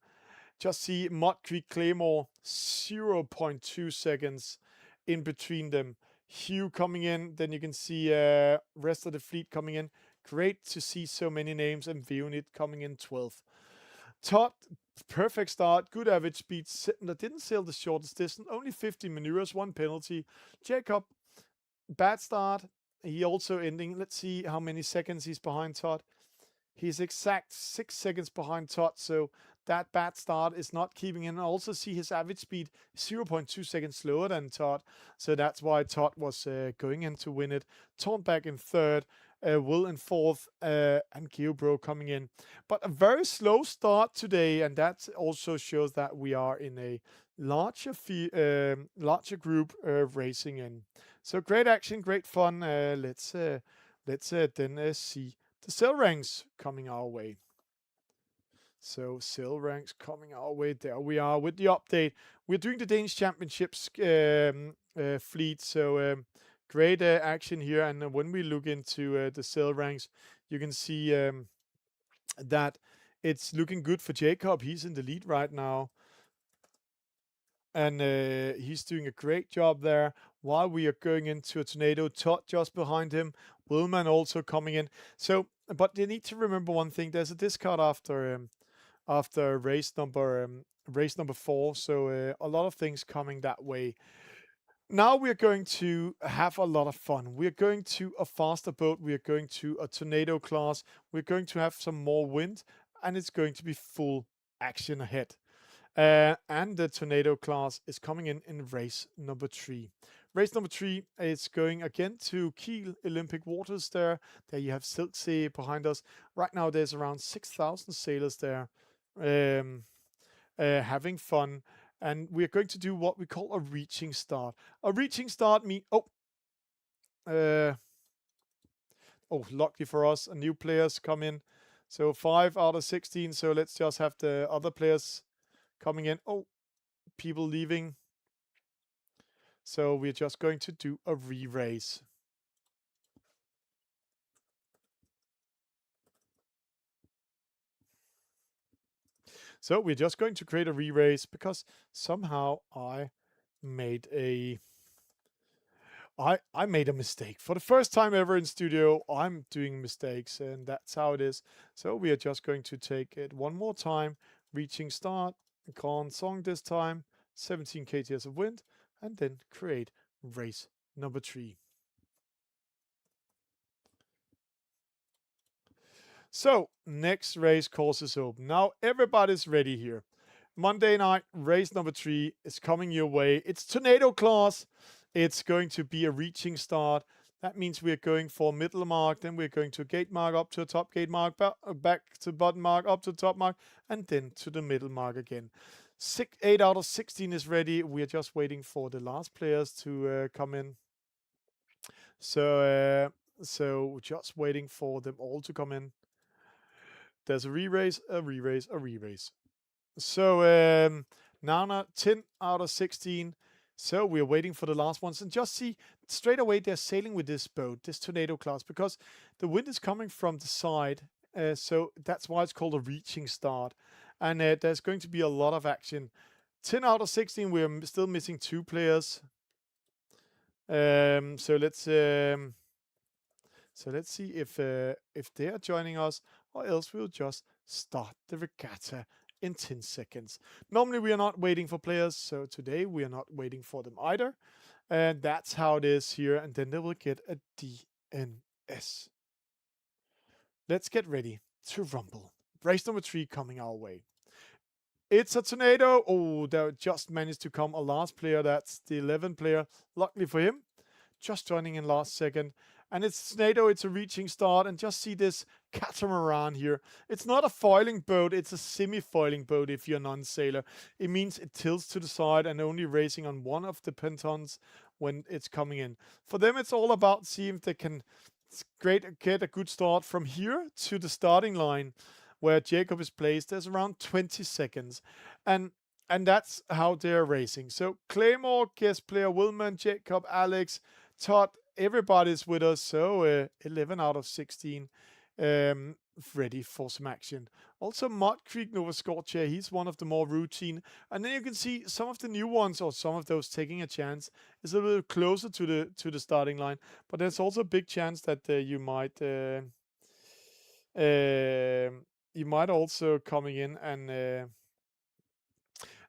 Just see Mud Creek Claymore, 0.2 seconds in between them. Hugh coming in, then you can see rest of the fleet coming in. Great to see so many names, and Veonid coming in 12th. Todd, perfect start, good average speed. Didn't sail the shortest distance, only 50 maneuvers, 1 penalty. Jacob, bad start. He also ending. Let's see how many seconds he's behind Todd. He's exact 6 seconds behind Todd, so that bad start is not keeping him. Also see his average speed 0.2 seconds slower than Todd, so that's why Todd was going in to win it. Tornback in third, Will in fourth, and Geobro coming in. But a very slow start today, and that also shows that we are in a larger group racing in. So great action, great fun. Let's then see the sail ranks coming our way. So sail ranks coming our way. There we are with the update. We're doing the Danish Championships fleet. So great action here. And when we look into the sail ranks, you can see that it's looking good for Jacob. He's in the lead right now. And he's doing a great job there. While we are going into a tornado, Todd just behind him. Willman also coming in. So, but you need to remember one thing. There's a discard after race number race number 4. So a lot of things coming that way. Now we're going to have a lot of fun. We're going to a faster boat. We're going to a tornado class. We're going to have some more wind, and it's going to be full action ahead. And the tornado class is coming in race number 3. Race number 3 is going again to Kiel Olympic waters there. There you have Silksee behind us. Right now there's around 6,000 sailors there having fun. And we're going to do what we call a reaching start. A reaching start means... Oh, lucky for us, new players come in. So 5 out of 16. So let's just have the other players coming in. Oh, people leaving. So we're just going to do a re-race. So we're just going to create a re-race because somehow I made a mistake. For the first time ever in studio, I'm doing mistakes, and that's how it is. So we are just going to take it one more time. Reaching start, con song this time, 17 kts of wind, and then create race number 3. So next race course is open. Now everybody's ready here. Monday night, race number 3 is coming your way. It's tornado class. It's going to be a reaching start. That means we're going for middle mark, then we're going to gate mark, up to a top gate mark, back to bottom mark, up to top mark, and then to the middle mark again. 8 out of 16 is ready. We're just waiting for the last players to come in. So just waiting for them all to come in. There's a re-race, a re-race, a re-race. So now 10 out of 16. So we're waiting for the last ones. And just see, straight away they're sailing with this boat, this tornado class, because the wind is coming from the side. So that's why it's called a reaching start. And there's going to be a lot of action. 10 out of 16, we're still missing 2 players. So let's see if they are joining us, or else we'll just start the regatta in 10 seconds. Normally we are not waiting for players, so today we are not waiting for them either. And that's how it is here, and then they will get a DNS. Let's get ready to rumble. Race number 3 coming our way. It's a tornado. Oh, there just managed to come a last player. That's the 11th player. Luckily for him, just joining in last second. And it's tornado, it's a reaching start, and just see this catamaran here. It's not a foiling boat, it's a semi-foiling boat if you're a non-sailor. It means it tilts to the side and only racing on one of the pentons when it's coming in. For them, it's all about seeing if they can get a good start from here to the starting line where Jacob is placed. There's around 20 seconds. And that's how they're racing. So Claymore, guest player Wilman, Jacob, Alex, Todd, everybody's with us. So 11 out of 16 ready for some action. Also Mud Creek Nova Scotia, he's one of the more routine. And then you can see some of the new ones, or some of those taking a chance, is a little closer to the starting line. But there's also a big chance that you might also coming in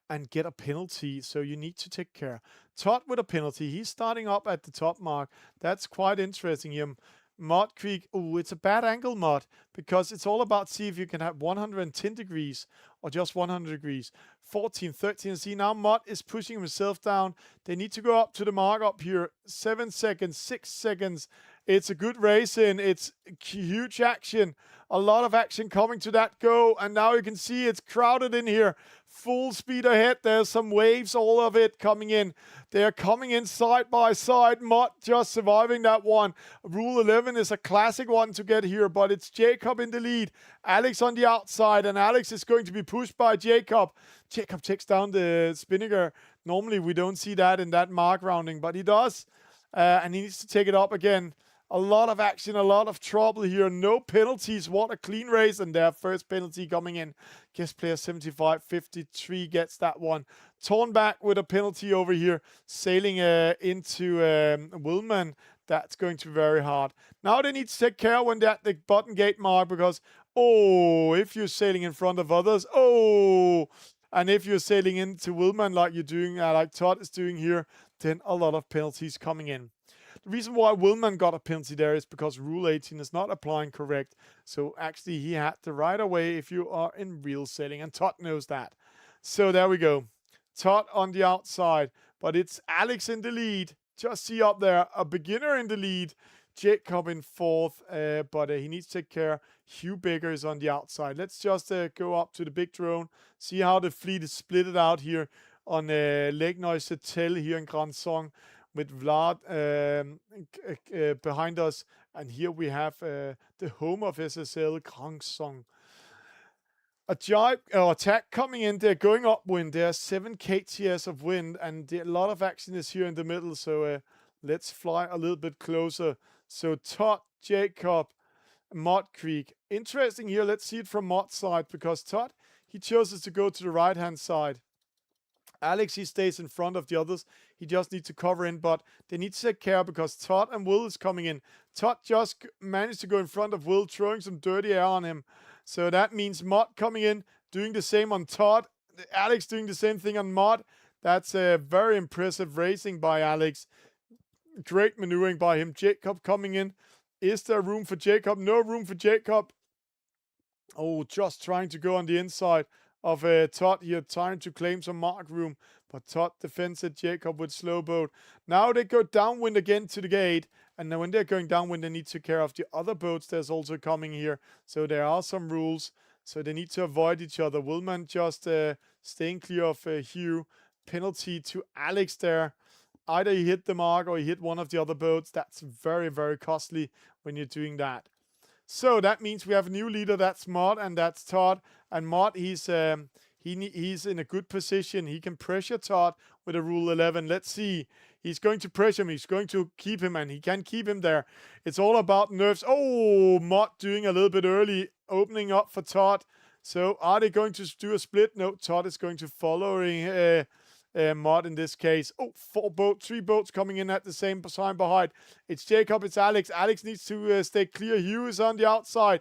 and get a penalty, so you need to take care. Todd with a penalty. He's starting up at the top mark. That's quite interesting here. Mud Creek, oh, it's a bad angle, Mud, because it's all about see if you can have 110 degrees or just 100 degrees. 14, 13, see now Mud is pushing himself down. They need to go up to the mark up here. 7 seconds, 6 seconds. It's a good race in. It's huge action. A lot of action coming to that go. And now you can see it's crowded in here. Full speed ahead. There's some waves, all of it coming in. They're coming in side by side. Mott just surviving that one. Rule 11 is a classic one to get here, but it's Jacob in the lead. Alex on the outside, and Alex is going to be pushed by Jacob. Jacob takes down the Spinnaker. Normally we don't see that in that mark rounding, but he does. And he needs to take it up again. A lot of action, a lot of trouble here. No penalties. What a clean race. And their first penalty coming in. Guest player 75-53 gets that one. Tornback with a penalty over here. Sailing into Wilman. That's going to be very hard. Now they need to take care when they're at the bottom gate mark because, oh, if you're sailing in front of others, oh, And if you're sailing into Willman like you're doing, like Todd is doing here, then a lot of penalties coming in. The reason why Willman got a penalty there is because Rule 18 is not applying correct. So actually he had the right of way if you are in real sailing, and Todd knows that. So there we go. Todd on the outside, but it's Alex in the lead. Just see up there, a beginner in the lead. Jacob in fourth, but he needs to take care. Hugh Baker is on the outside. Let's just go up to the big drone, see how the fleet is splitted out here on Lake Neuchâtel here in Grand Song, with Vlad behind us. And here we have the home of SSL, Grand Song. A jibe or attack coming in. They're going upwind. There's 7 kts of wind, and a lot of action is here in the middle. So let's fly a little bit closer. So Todd, Jacob, Mott Creek. Interesting here. Let's see it from Mott's side, because Todd, he chooses to go to the right-hand side. Alex, he stays in front of the others. He just needs to cover in, but they need to take care because Todd and Will is coming in. Todd just managed to go in front of Will, throwing some dirty air on him. So that means Mott coming in, doing the same on Todd. Alex doing the same thing on Mott. That's a very impressive racing by Alex. Great maneuvering by him. Jacob coming in. Is there room for Jacob? No room for Jacob. Oh, just trying to go on the inside of Todd here, trying to claim some mark room, but Todd defends it. Jacob with slow boat. Now they go downwind again to the gate, and then when they're going downwind, they need to take care of the other boats that's also coming here. So there are some rules, so they need to avoid each other. Willman just staying clear of Hugh. Penalty to Alex there. Either he hit the mark or he hit one of the other boats. That's very, very costly when you're doing that. So that means we have a new leader. That's Mott, and that's Todd. And Mott, he's in a good position. He can pressure Todd with a Rule 11. Let's see. He's going to pressure him. He's going to keep him, and he can keep him there. It's all about nerves. Oh, Mott doing a little bit early, opening up for Todd. So are they going to do a split? No, Todd is going to follow Mott in this case. Oh, 3 boats coming in at the same time behind. It's Jacob, it's Alex. Alex needs to stay clear. Hugh is on the outside.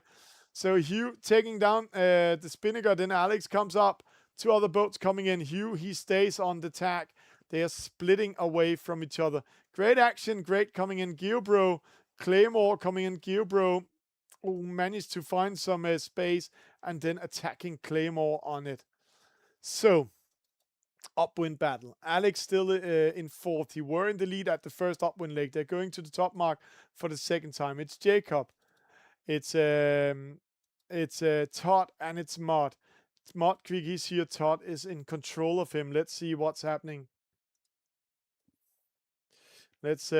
So Hugh taking down the Spinnaker. Then Alex comes up. 2 other boats coming in. Hugh, he stays on the tack. They are splitting away from each other. Great action. Great coming in. Geobro. Claymore coming in. Geobro managed to find some space and then attacking Claymore on it. So upwind battle. Alex still in fourth. He were in the lead at the first upwind leg. They're going to the top mark for the second time. It's Jacob. It's Todd, and it's Mott. It's Mott Creek. He's here. Todd is in control of him. Let's see what's happening. Let's see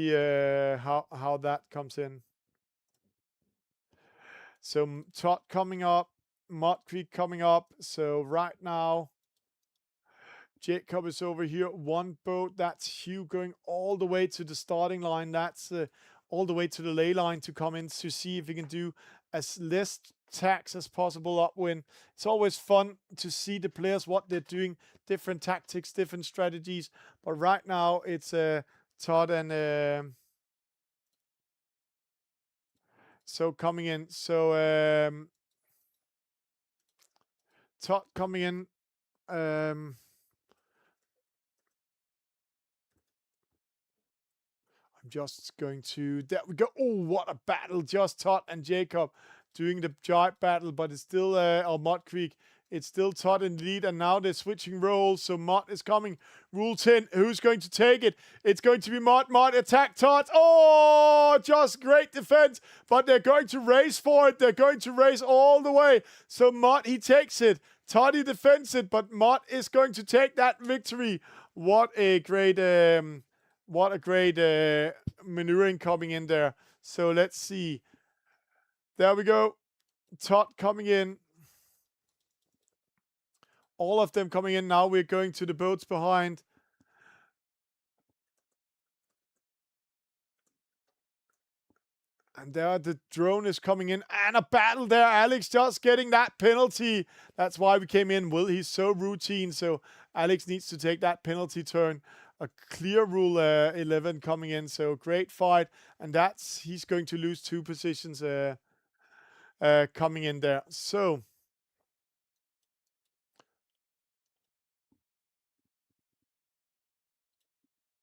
how that comes in. So Todd coming up, Mott Creek coming up. So right now, Jacob is over here. 1 boat. That's Hugh going all the way to the starting line. That's all the way to the ley line to come in to see if he can do as less tacks as possible upwind. It's always fun to see the players, what they're doing, different tactics, different strategies. But right now, it's Todd and... So coming in, so Todd coming in. I'm just going to, there we go. Oh, what a battle. Just Todd and Jacob doing the giant battle, but it's still Mott Creek. It's still Todd in the lead, and now they're switching roles. So Mott is coming. Rule 10. Who's going to take it? It's going to be Mott. Mott attack Todd. Oh, just great defense. But they're going to race for it. They're going to race all the way. So Mott, he takes it. Todd, he defends it, but Mott is going to take that victory. What a great maneuvering coming in there. So let's see. There we go. Todd coming in. All of them coming in now. We're going to the boats behind. And there the drone is coming in. And a battle there. Alex just getting that penalty. That's why we came in. Will, he's so routine. So Alex needs to take that penalty turn. A clear Rule 11 coming in. So great fight. And he's going to lose 2 positions. coming in there. So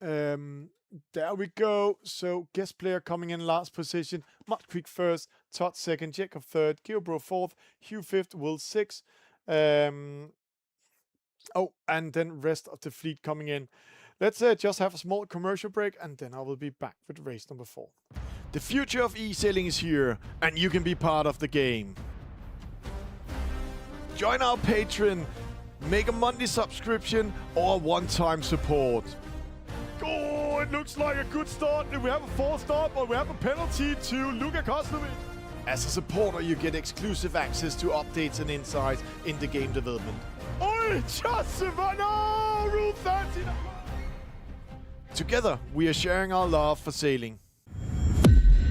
there we go. So guest player coming in last position. Mud Creek first, Todd second, Jacob third, Geobro fourth, Hugh fifth, Will sixth. Oh, and then rest of the fleet coming in. Let's just have a small commercial break, and then I will be back with race number 4. The future of eSailing is here, and you can be part of the game. Join our Patreon, make a monthly subscription, or one-time support. Oh, it looks like a good start. We have a 4-star, but we have a penalty to Luca Kostovic. As a supporter, you get exclusive access to updates and insights in the game development. Oh, Joseph, no! Rule 13. Together, we are sharing our love for sailing.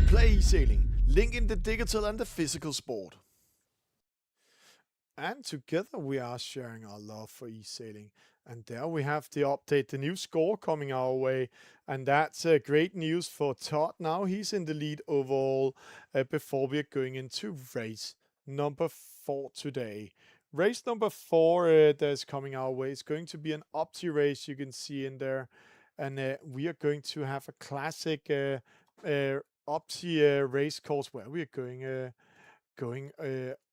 Playesailing, linking the digital and the physical sport. And together we are sharing our love for eSailing. And there we have the update, the new score coming our way. And that's great news for Todd. Now he's in the lead overall before we are going into race number 4 today. Race number 4 that's coming our way is going to be an Opti race, you can see in there. And we are going to have a classic Opti race course where we are going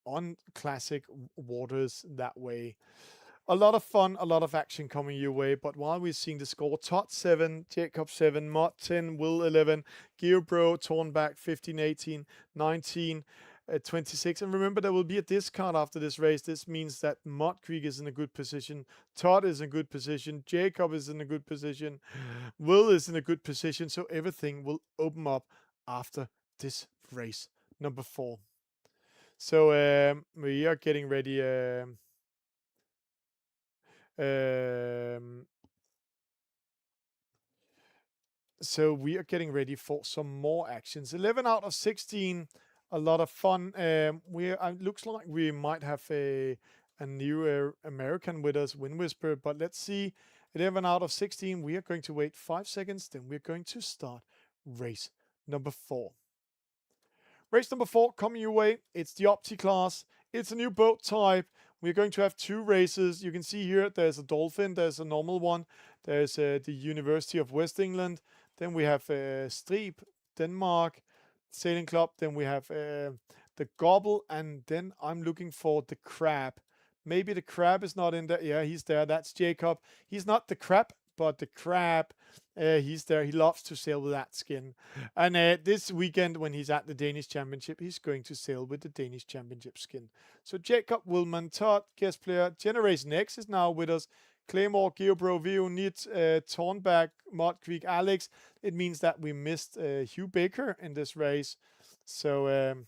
on classic waters that way. A lot of fun, a lot of action coming your way. But while we're seeing the score, Todd 7, Jacob 7, Mott 10, Will 11, Geobro, Tornback 15, 18, 19, 26. And remember, there will be a discard after this race. This means that Mott Creek is in a good position, Todd is in a good position, Jacob is in a good position, Will is in a good position. So everything will open up after this race number 4. So we are getting ready. So we are getting ready for some more actions. 11 out of 16, a lot of fun. Looks like we might have a new American with us, Wind Whisper, but let's see. 11 out of 16. We are going to wait 5 seconds, then we're going to start race number 4. Race number 4 coming your way. It's the Opti class. It's a new boat type. We're going to have 2 races. You can see here there's a Dolphin, there's a normal one. There's the University of West England. Then we have Strib, Denmark, Sailing Club. Then we have the Gobble, and then I'm looking for the Crab. Maybe the Crab is not in there. Yeah, he's there. That's Jacob. He's not the Crab, but the Crab. He's there. He loves to sail with that skin. And this weekend, when he's at the Danish Championship, he's going to sail with the Danish Championship skin. So Jacob, Willman, Todd, guest player, Generation X is now with us. Claymore, Geobro, Vio, Nit, Tornback, Mud Creek, Alex. It means that we missed Hugh Baker in this race. So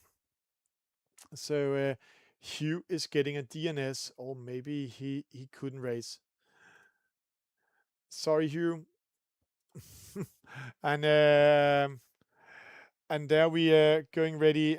Hugh is getting a DNS, or maybe he couldn't race. Sorry, Hugh. And there we are going ready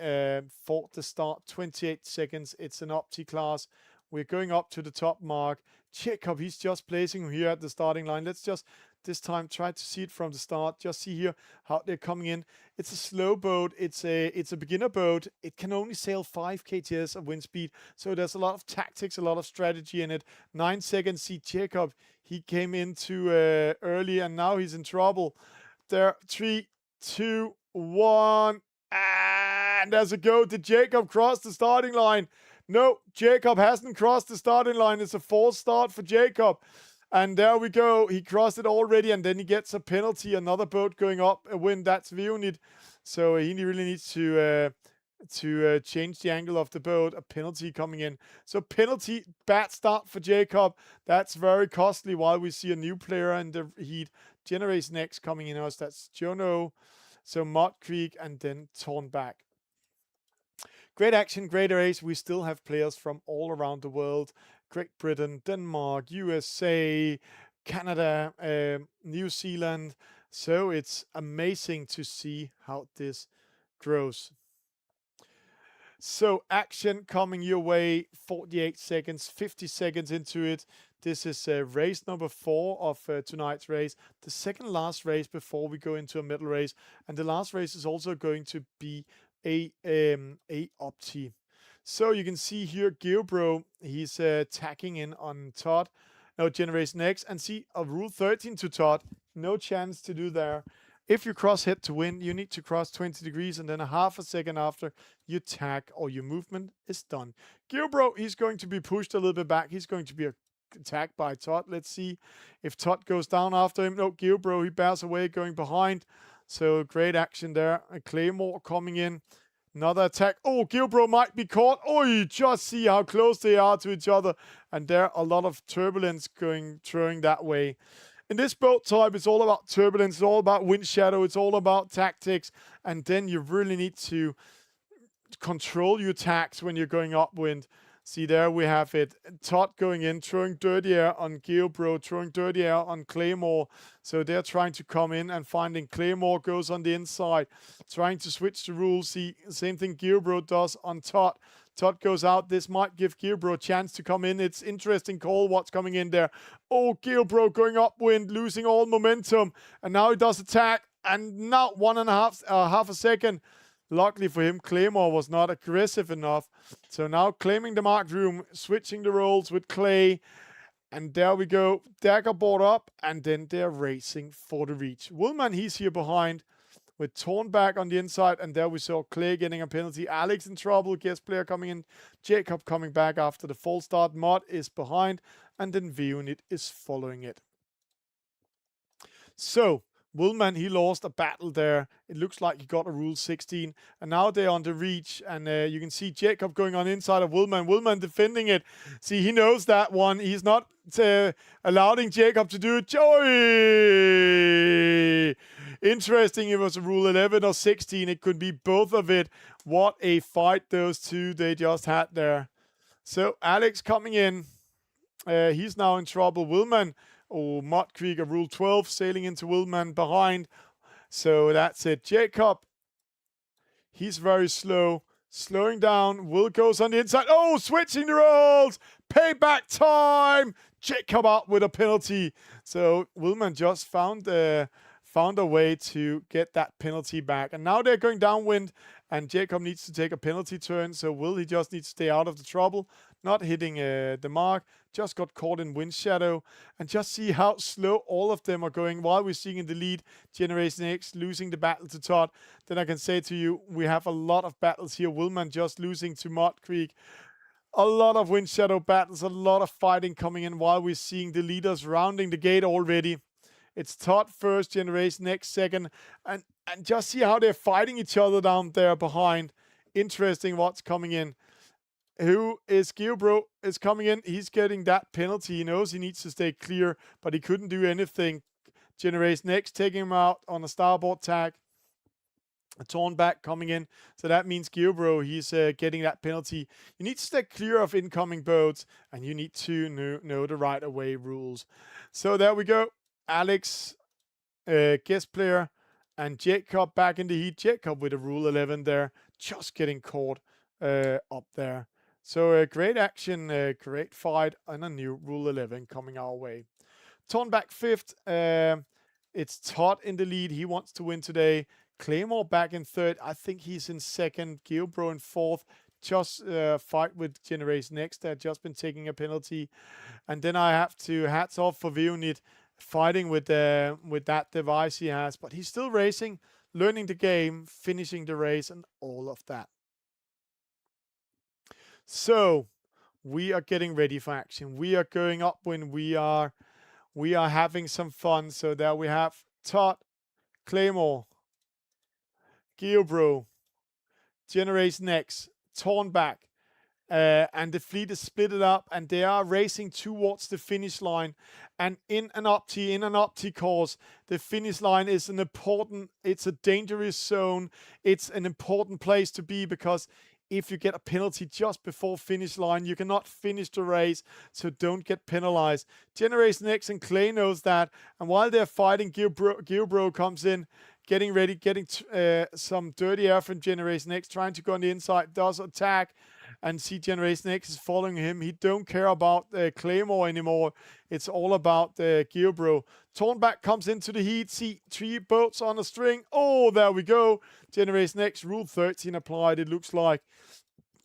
for the start. 28 seconds. It's an Opti class. We're going up to the top mark. Jacob, he's just placing here at the starting line. Let's just this time try to see it from the start. Just see here how they're coming in. It's a slow boat. It's a beginner boat. It can only sail 5 kts of wind speed. So there's a lot of tactics, a lot of strategy in it. 9 seconds. See Jacob. He came in too early, and now he's in trouble. There, 3, 2, 1, and there's a go. Did Jacob cross the starting line? No, Jacob hasn't crossed the starting line. It's a false start for Jacob. And there we go. He crossed it already, and then he gets a penalty. Another boat going up a wind. That's Vionid. So he really needs to change the angle of the boat. A penalty coming in. So penalty, bad start for Jacob. That's very costly while we see a new player in the heat. Generation X coming in us. That's Jono. So Mud Creek and then Tornback. Great action, great race. We still have players from all around the world. Great Britain, Denmark, USA, Canada, New Zealand. So it's amazing to see how this grows. So action coming your way, 48 seconds, 50 seconds into it. This is race number 4 of tonight's race. The second last race before we go into a middle race. And the last race is also going to be a Opti. So you can see here, Geobro, he's tacking in on Todd. No, Generation X, and see a rule 13 to Todd. No chance to do there. If you cross head to win, you need to cross 20 degrees, and then a half a second after, you tack or your movement is done. Geobro, he's going to be pushed a little bit back. He's going to be attacked by Todd. Let's see if Todd goes down after him. No, Geobro, he bears away, going behind. So great action there. A Claymore coming in. Another attack. Oh, Geobro might be caught. Oh, you just see how close they are to each other. And there a lot of turbulence throwing that way. In this boat type, it's all about turbulence. It's all about wind shadow. It's all about tactics. And then you really need to control your tacks when you're going upwind. See, there we have it. Todd going in, throwing dirty air on Geobro, throwing dirty air on Claymore. So they're trying to come in and finding Claymore goes on the inside, trying to switch the rules. See, same thing Geobro does on Todd. Todd goes out. This might give Geobro a chance to come in. It's interesting call what's coming in there. Oh, Geobro going upwind, losing all momentum. And now he does attack. And now half a second. Luckily for him, Claymore was not aggressive enough. So now claiming the marked room, switching the roles with Clay. And there we go. Dagger board up, and then they're racing for the reach. Woolman, he's here behind with Tornback on the inside. And there we saw Clay getting a penalty. Alex in trouble. Guest player coming in. Jacob coming back after the false start. Mod is behind. And then Vionit is following it. So Woolman, he lost a battle there. It looks like he got a rule 16. And now they're on the reach. And you can see Jacob going on inside of Woolman. Woolman defending it. See, he knows that one. He's not allowing Jacob to do it. Joey! Interesting. It was a rule 11 or 16. It could be both of it. What a fight those two they just had there. So Alex coming in. He's now in trouble. Woolman. Oh, Mud Creek, a rule 12, sailing into Woolman behind. So that's it. Jacob, he's very slow. Slowing down. Will goes on the inside. Oh, switching the roles. Payback time. Jacob out with a penalty. So Woolman just found a way to get that penalty back. And now they're going downwind. And Jacob needs to take a penalty turn. So Will, he just needs to stay out of the trouble. Not hitting the mark. Just got caught in wind shadow. And just see how slow all of them are going. While we're seeing in the lead, Generation X losing the battle to Todd. Then I can say to you, we have a lot of battles here. Woolman just losing to Mud Creek. A lot of wind shadow battles. A lot of fighting coming in while we're seeing the leaders rounding the gate already. It's Todd first, Generation X second. And just see how they're fighting each other down there behind. Interesting what's coming in. Who is Geobro is coming in. He's getting that penalty. He knows he needs to stay clear, but he couldn't do anything. Generation X taking him out on a starboard tack. A Tornback coming in. So that means Geobro, he's getting that penalty. You need to stay clear of incoming boats, and you need to know the right of way rules. So there we go. Alex, guest player, and Jacob back in the heat. Jacob with a rule 11 there, just getting caught up there. So great action, great fight, and a new rule 11 coming our way. Tornback fifth. It's Todd in the lead. He wants to win today. Claymore back in third. I think he's in second. Geobro in fourth. Just fight with Generation X. They've just been taking a penalty. And then I have to hats off for Vionit fighting with that device he has. But he's still racing, learning the game, finishing the race, and all of that. So we are getting ready for action. We are going up when we are having some fun. So there we have Todd, Claymore, Geobro, Generation X, Tornback, and the fleet is split up, and they are racing towards the finish line. And in an Opti course, the finish line is it's a dangerous zone. It's an important place to be, because if you get a penalty just before finish line, you cannot finish the race, so don't get penalized. Generation X and Clay knows that, and while they're fighting, Geobro comes in, getting ready, getting some dirty air from Generation X, trying to go on the inside, does attack, and see Generation X is following him. He don't care about Claymore anymore. It's all about Geobro. Tornback comes into the heat. See 3 boats on a string. Oh, there we go. Generation X, Rule 13 applied, it looks like.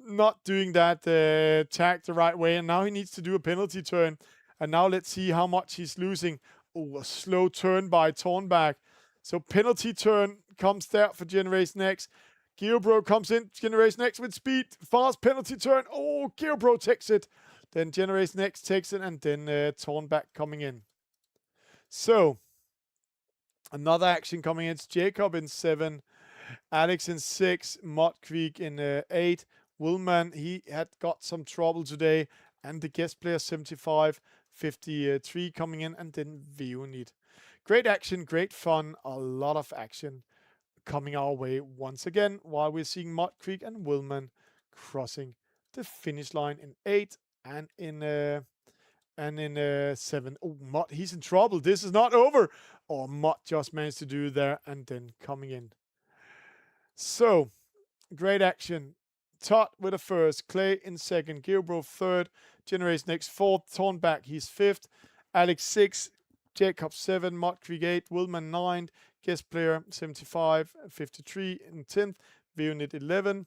Not doing that tag the right way, and now he needs to do a penalty turn. And now let's see how much he's losing. Oh, a slow turn by Tornback. So penalty turn comes there for Generation X. Geobro comes in, Generation X with speed, fast penalty turn. Oh, Geobro takes it. Then Generation X takes it, and then Tornback coming in. So, another action coming in. It's Jacob in 7, Alex in 6, Mud Creek in 8. Willman, he had got some trouble today, and the guest player 75, 53 coming in, and then Veonid. Great action, great fun, a lot of action coming our way once again, while we're seeing Mud Creek and Willman crossing the finish line in 8 and in 7. Oh, Mud, he's in trouble. This is not over. Oh, Mud just managed to do there and then coming in. So, great action. Todd with a first, Clay in second, Geobro third, Generation X fourth, Tornback, he's 5th, Alex 6th, Jacob 7, Mud Creek 8, Willman 9, guest player 75, 53 in 10th, Veonid 11.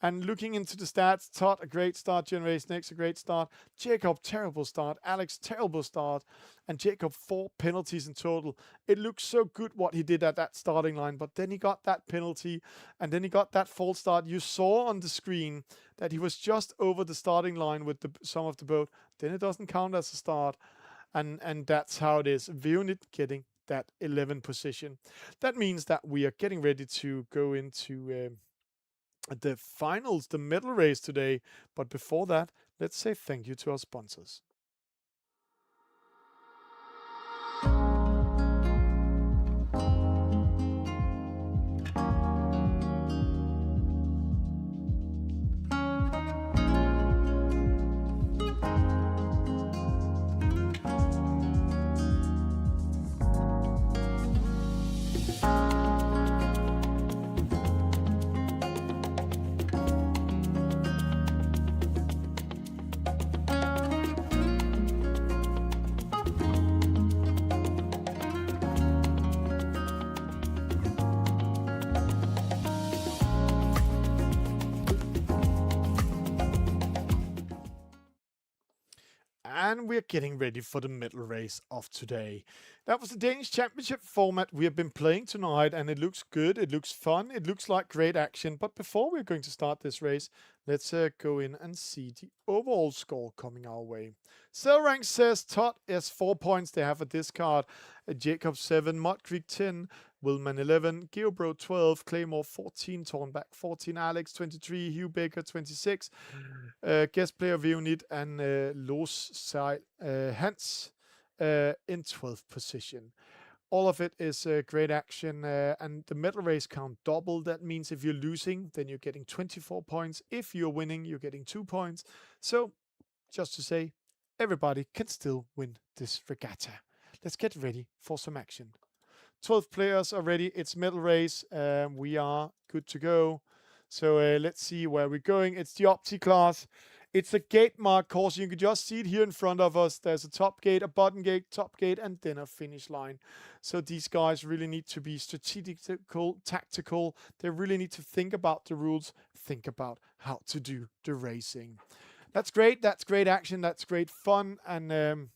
And looking into the stats, Todd, a great start, Generation X, a great start, Jacob, terrible start, Alex, terrible start, and Jacob 4 penalties in total. It looks so good what he did at that starting line, but then he got that penalty, and then he got that false start. You saw on the screen that he was just over the starting line with some of the boat. Then it doesn't count as a start, and that's how it is. Veonid getting that 11 position. That means that we are getting ready to go into the finals, the medal race today. But before that, let's say thank you to our sponsors. And we're getting ready for the medal race of today. That was the Danish Championship format we have been playing tonight, and it looks good, it looks fun, it looks like great action. But before we're going to start this race, let's go in and see the overall score coming our way. Cell rank says Todd has 4 points. They have a discard. Jacob 7, Mud Creek 10, Willman 11, Geobro 12, Claymore 14, Tornback 14, Alex 23, Hugh Baker 26, guest player Veonid and Los Hans in 12th position. All of it is great action, and the medal race count double. That means if you're losing, then you're getting 24 points. If you're winning, you're getting 2 points. So, just to say, everybody can still win this regatta. Let's get ready for some action. 12 players are ready. It's medal race. We are good to go. So let's see where we're going. It's the Opti class. It's a gate mark course. You can just see it here in front of us. There's a top gate, a bottom gate, top gate, and then a finish line. So these guys really need to be strategical, tactical. They really need to think about the rules, think about how to do the racing. That's great. That's great action. That's great fun. And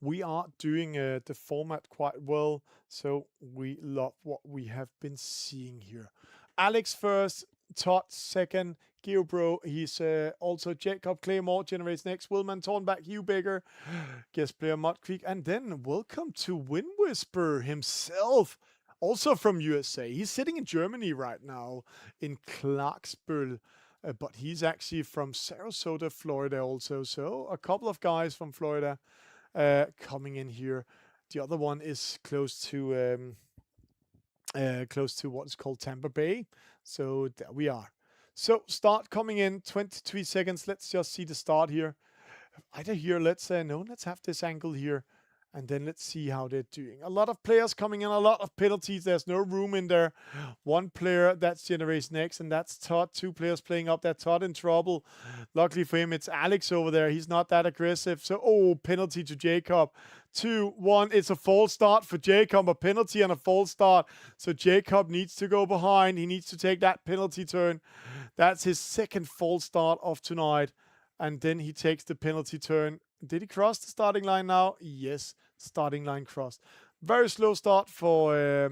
we are doing the format quite well. So we love what we have been seeing here. Alex first, Todd second, Geobro, he's also Jacob, Claymore, Generation X, Willman, Tornback, Hugh Baker, guest player Mud Creek, and then welcome to Wind Whisper himself, also from USA. He's sitting in Germany right now, in Clarksburg, but he's actually from Sarasota, Florida also. So a couple of guys from Florida coming in here. The other one is close to what is called Tampa Bay. So there we are. So start coming in, 23 seconds. Let's just see the start here. Either here, let's have this angle here. And then let's see how they're doing. A lot of players coming in, a lot of penalties. There's no room in there. One player, that's Generation X, and that's Todd. Two players playing up there. Todd in trouble. Luckily for him, it's Alex over there. He's not that aggressive. So, penalty to Jacob. 2-1. It's a false start for Jacob. A penalty and a false start. So Jacob needs to go behind. He needs to take that penalty turn. That's his second false start of tonight. And then he takes the penalty turn. Did he cross the starting line now? Yes, starting line crossed. Very slow start for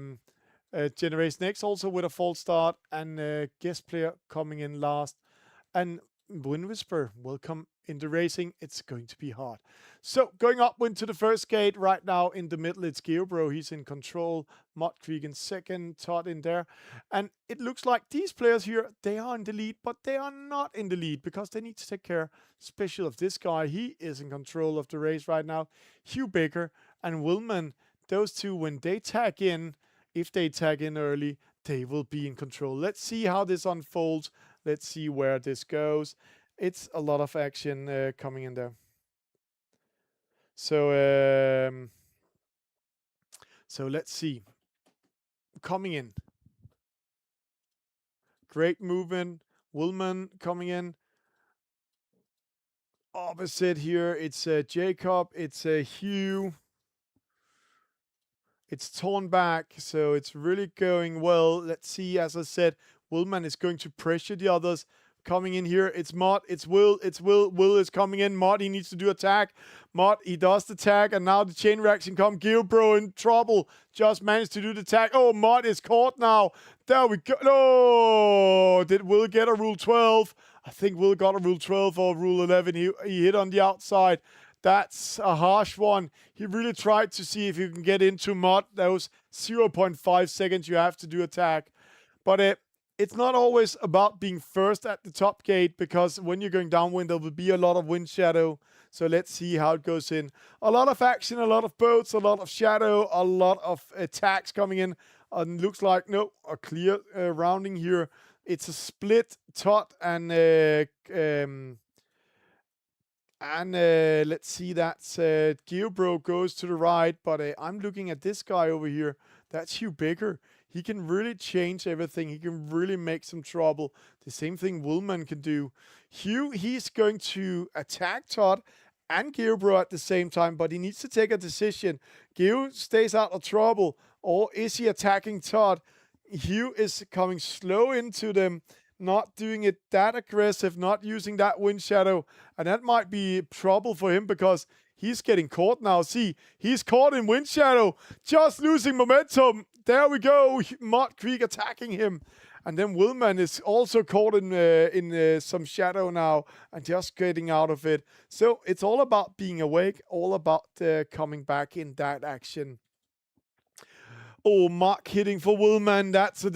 Generation X, also with a false start, and guest player coming in last. And Wind Whisper, welcome into racing. It's going to be hard. So going upwind to the first gate right now in the middle, it's Geobro. He's in control. Mott Creek in second, Todd in there. And it looks like these players here, they are in the lead, but they are not in the lead because they need to take care, especially of this guy. He is in control of the race right now. Hugh Baker and Willman, those two, when they tag in, if they tag in early, they will be in control. Let's see how this unfolds. Let's see where this goes. It's a lot of action coming in there. So let's see. Coming in. Great movement. Willman coming in. Opposite here, it's Jacob. It's Hugh. It's torn back, so it's really going well. Let's see, as I said, Willman is going to pressure the others. Coming in here, it's Mott, it's Will, Will is coming in. Mott, he needs to do a tag. Mott, he does the tag, and now the chain reaction come. Gilbro in trouble, just managed to do the tag. Oh, Mott is caught now. There we go. No, did Will get a Rule 12? I think Will got a Rule 12 or Rule 11. He hit on the outside. That's a harsh one. He really tried to see if you can get into Mott. Those 0.5 seconds you have to do a tag. But it's not always about being first at the top gate, because when you're going downwind, there will be a lot of wind shadow. So let's see how it goes in. A lot of action, a lot of boats, a lot of shadow, a lot of attacks coming in. And looks like, no, a clear rounding here. It's a split Todd and let's see, that's Geobro goes to the right, but I'm looking at this guy over here. That's Hugh Baker. He can really change everything. He can really make some trouble. The same thing Willman can do. Hugh, he's going to attack Todd and Geobro at the same time, but he needs to take a decision. Geo stays out of trouble, or is he attacking Todd? Hugh is coming slow into them, not doing it that aggressive, not using that wind shadow, and that might be trouble for him because he's getting caught now. See, he's caught in wind shadow, just losing momentum. There we go, Mott Creek attacking him. And then Willman is also caught in some shadow now and just getting out of it. So it's all about being awake, all about coming back in that action. Oh, Mark hitting for Willman. That's a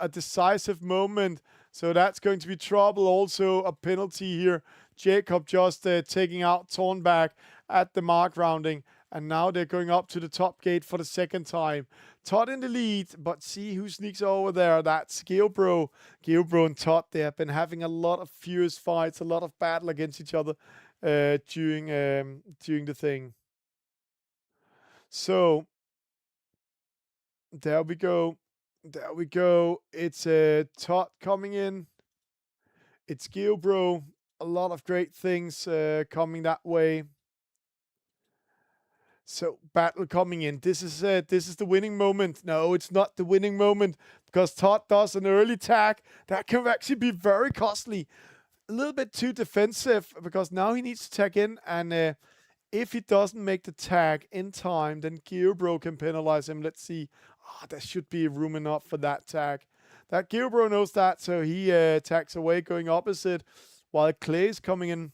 decisive moment. So that's going to be trouble. Also a penalty here. Jacob just taking out Tornback at the mark rounding. And now they're going up to the top gate for the second time. Todd in the lead, but see who sneaks over there. That's Geobro. Geobro and Todd, they have been having a lot of fierce fights, a lot of battle against each other during the thing. So there we go. There we go. It's Todd coming in. It's Geobro. A lot of great things coming that way. So battle coming in. This is the winning moment. No, it's not the winning moment, because Todd does an early tag. That can actually be very costly. A little bit too defensive, because now he needs to tag in, and if he doesn't make the tag in time, then Geobro can penalize him. Let's see. There should be room enough for that tag. That Geobro knows that, so he tags away, going opposite, while Clay's coming in,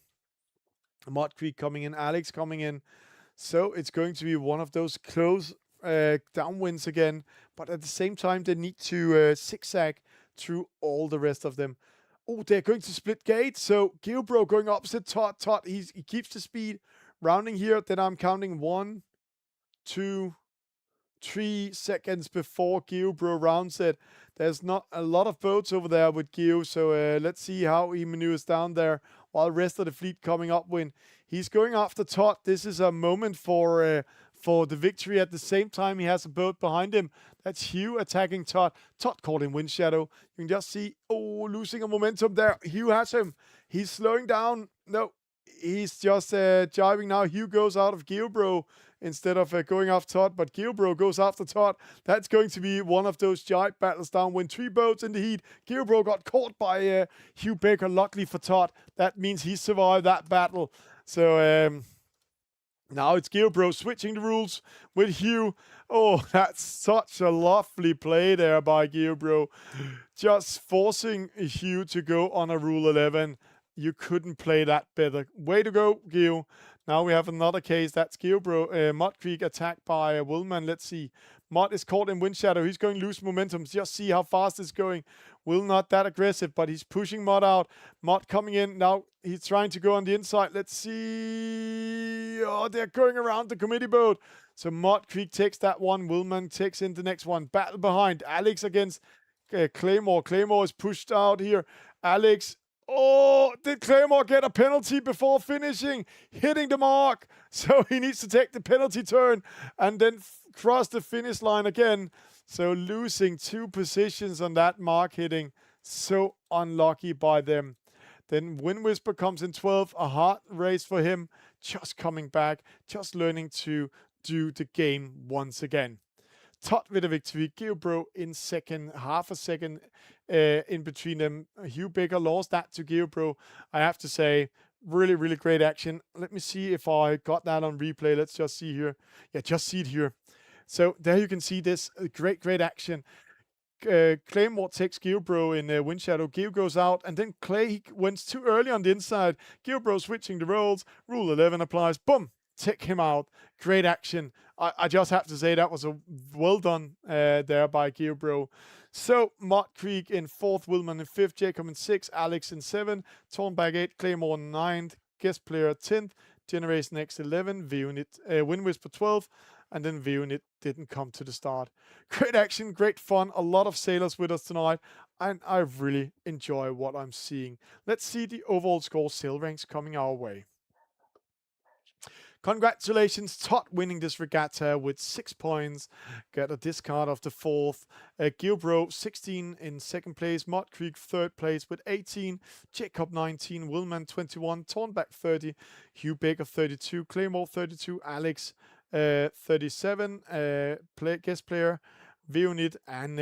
Mott Creek coming in, Alex coming in. So it's going to be one of those close downwinds again, but at the same time they need to zigzag through all the rest of them. Oh, they're going to split gates. So Geobro going opposite Todd. Todd, he keeps the speed. Rounding here, then I'm counting 1, 2, 3 seconds before Geobro rounds it. There's not a lot of boats over there with Geo, so let's see how he maneuvers down there while the rest of the fleet coming upwind. He's going after Todd. This is a moment for the victory. At the same time, he has a boat behind him. That's Hugh attacking Todd. Todd caught in wind shadow. You can just see, losing a momentum there. Hugh has him. He's slowing down. No, he's just jiving now. Hugh goes out of Geobro instead of going after Todd, but Geobro goes after Todd. That's going to be one of those giant battles downwind. 3 boats in the heat. Geobro got caught by Hugh Baker. Luckily for Todd, that means he survived that battle. So now it's Geobro switching the rules with Hugh. Oh, that's such a lovely play there by Geobro. Just forcing Hugh to go on a rule 11. You couldn't play that better. Way to go, Geo. Now we have another case. That's Geobro. Mud Creek attacked by Willman. Let's see. Mud is caught in wind shadow. He's going to lose momentum. Just see how fast it's going. Will not that aggressive, but he's pushing Mud out. Mud coming in. Now he's trying to go on the inside. Let's see. Oh, they're going around the committee boat. So Mud Creek takes that one. Willman takes in the next one. Battle behind. Alex against Claymore. Claymore is pushed out here. Alex. Oh, did Claymore get a penalty before finishing? Hitting the mark. So he needs to take the penalty turn and then cross the finish line again. So losing 2 positions on that mark hitting. So unlucky by them. Then Wind Whisper comes in 12. A hard race for him. Just coming back. Just learning to do the game once again. Todd with a victory. Geobro in second, half a second in between them. Hugh Baker lost that to Geobro. I have to say, really, really great action. Let me see if I got that on replay. Let's just see here. Yeah, just see it here. So there you can see this great, great action. Claymore takes Geobro in wind shadow. Geo goes out, and then Clay went too early on the inside. Geobro switching the roles. Rule 11 applies. Boom! Take him out. Great action. I just have to say that was a well done there by Geobro. So Mud Creek in 4th, Willman in 5th, Jacob in 6th, Alex in 7th, Tornbag 8th, Claymore in 9th, Guest Player 10th, Generation X 11, V-Unit, Wind Whisper 12th, and then V-Unit didn't come to the start. Great action, great fun, a lot of sailors with us tonight, and I really enjoy what I'm seeing. Let's see the overall score, sail ranks coming our way. Congratulations, Todd winning this regatta with 6 points. Got a discard of the 4th. Geobro 16 in 2nd place. Mud Creek 3rd place with 18. Jacob 19. Willman 21. Tornback 30. Hugh Baker 32. Claymore 32. Alex 37. Guest player V-Unit and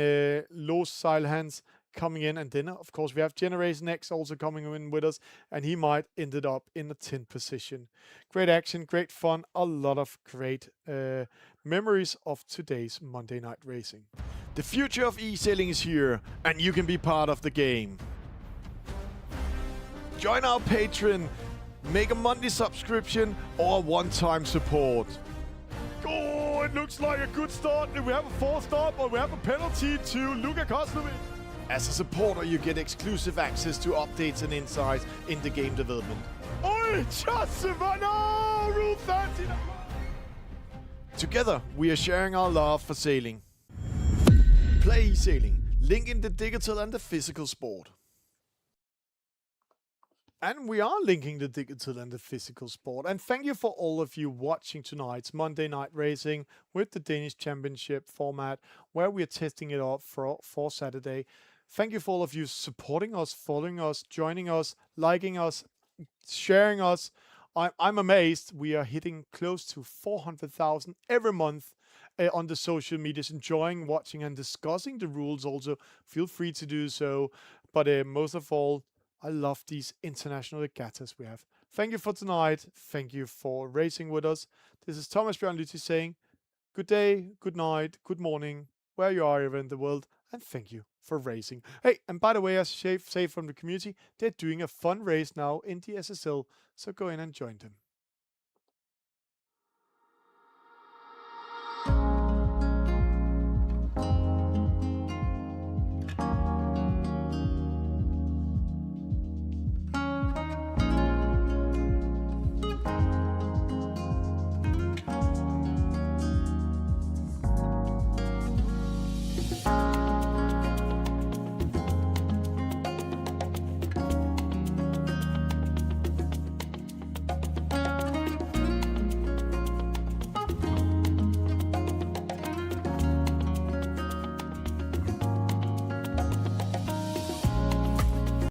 Los Seilhans coming in, and then of course we have Generation X also coming in with us, and he might ended up in the 10th position. Great action, great fun, a lot of great memories of today's Monday Night Racing. The future of eSailing is here, and you can be part of the game. Join our Patreon, make a monthly subscription or a one-time support. Oh, it looks like a good start. We have a 4th stop, but we have a penalty to Luka Koslovic. As a supporter, you get exclusive access to updates and insights in the game development. Oh, just no, Rule 13. Together, we are sharing our love for sailing. Playesailing, linking the digital and the physical sport. And we are linking the digital and the physical sport. And thank you for all of you watching tonight's Monday Night Racing with the Danish Championship format, where we are testing it out for Saturday. Thank you for all of you supporting us, following us, joining us, liking us, sharing us. I'm amazed. We are hitting close to 400,000 every month on the social medias, enjoying, watching, and discussing the rules also. Feel free to do so. But most of all, I love these international regattas we have. Thank you for tonight. Thank you for racing with us. This is Thomas Bjørn-Lüthi saying good day, good night, good morning, where you are in the world, and thank you for racing. Hey, and by the way, as Say from the community, they're doing a fun race now in the SSL, so go in and join them.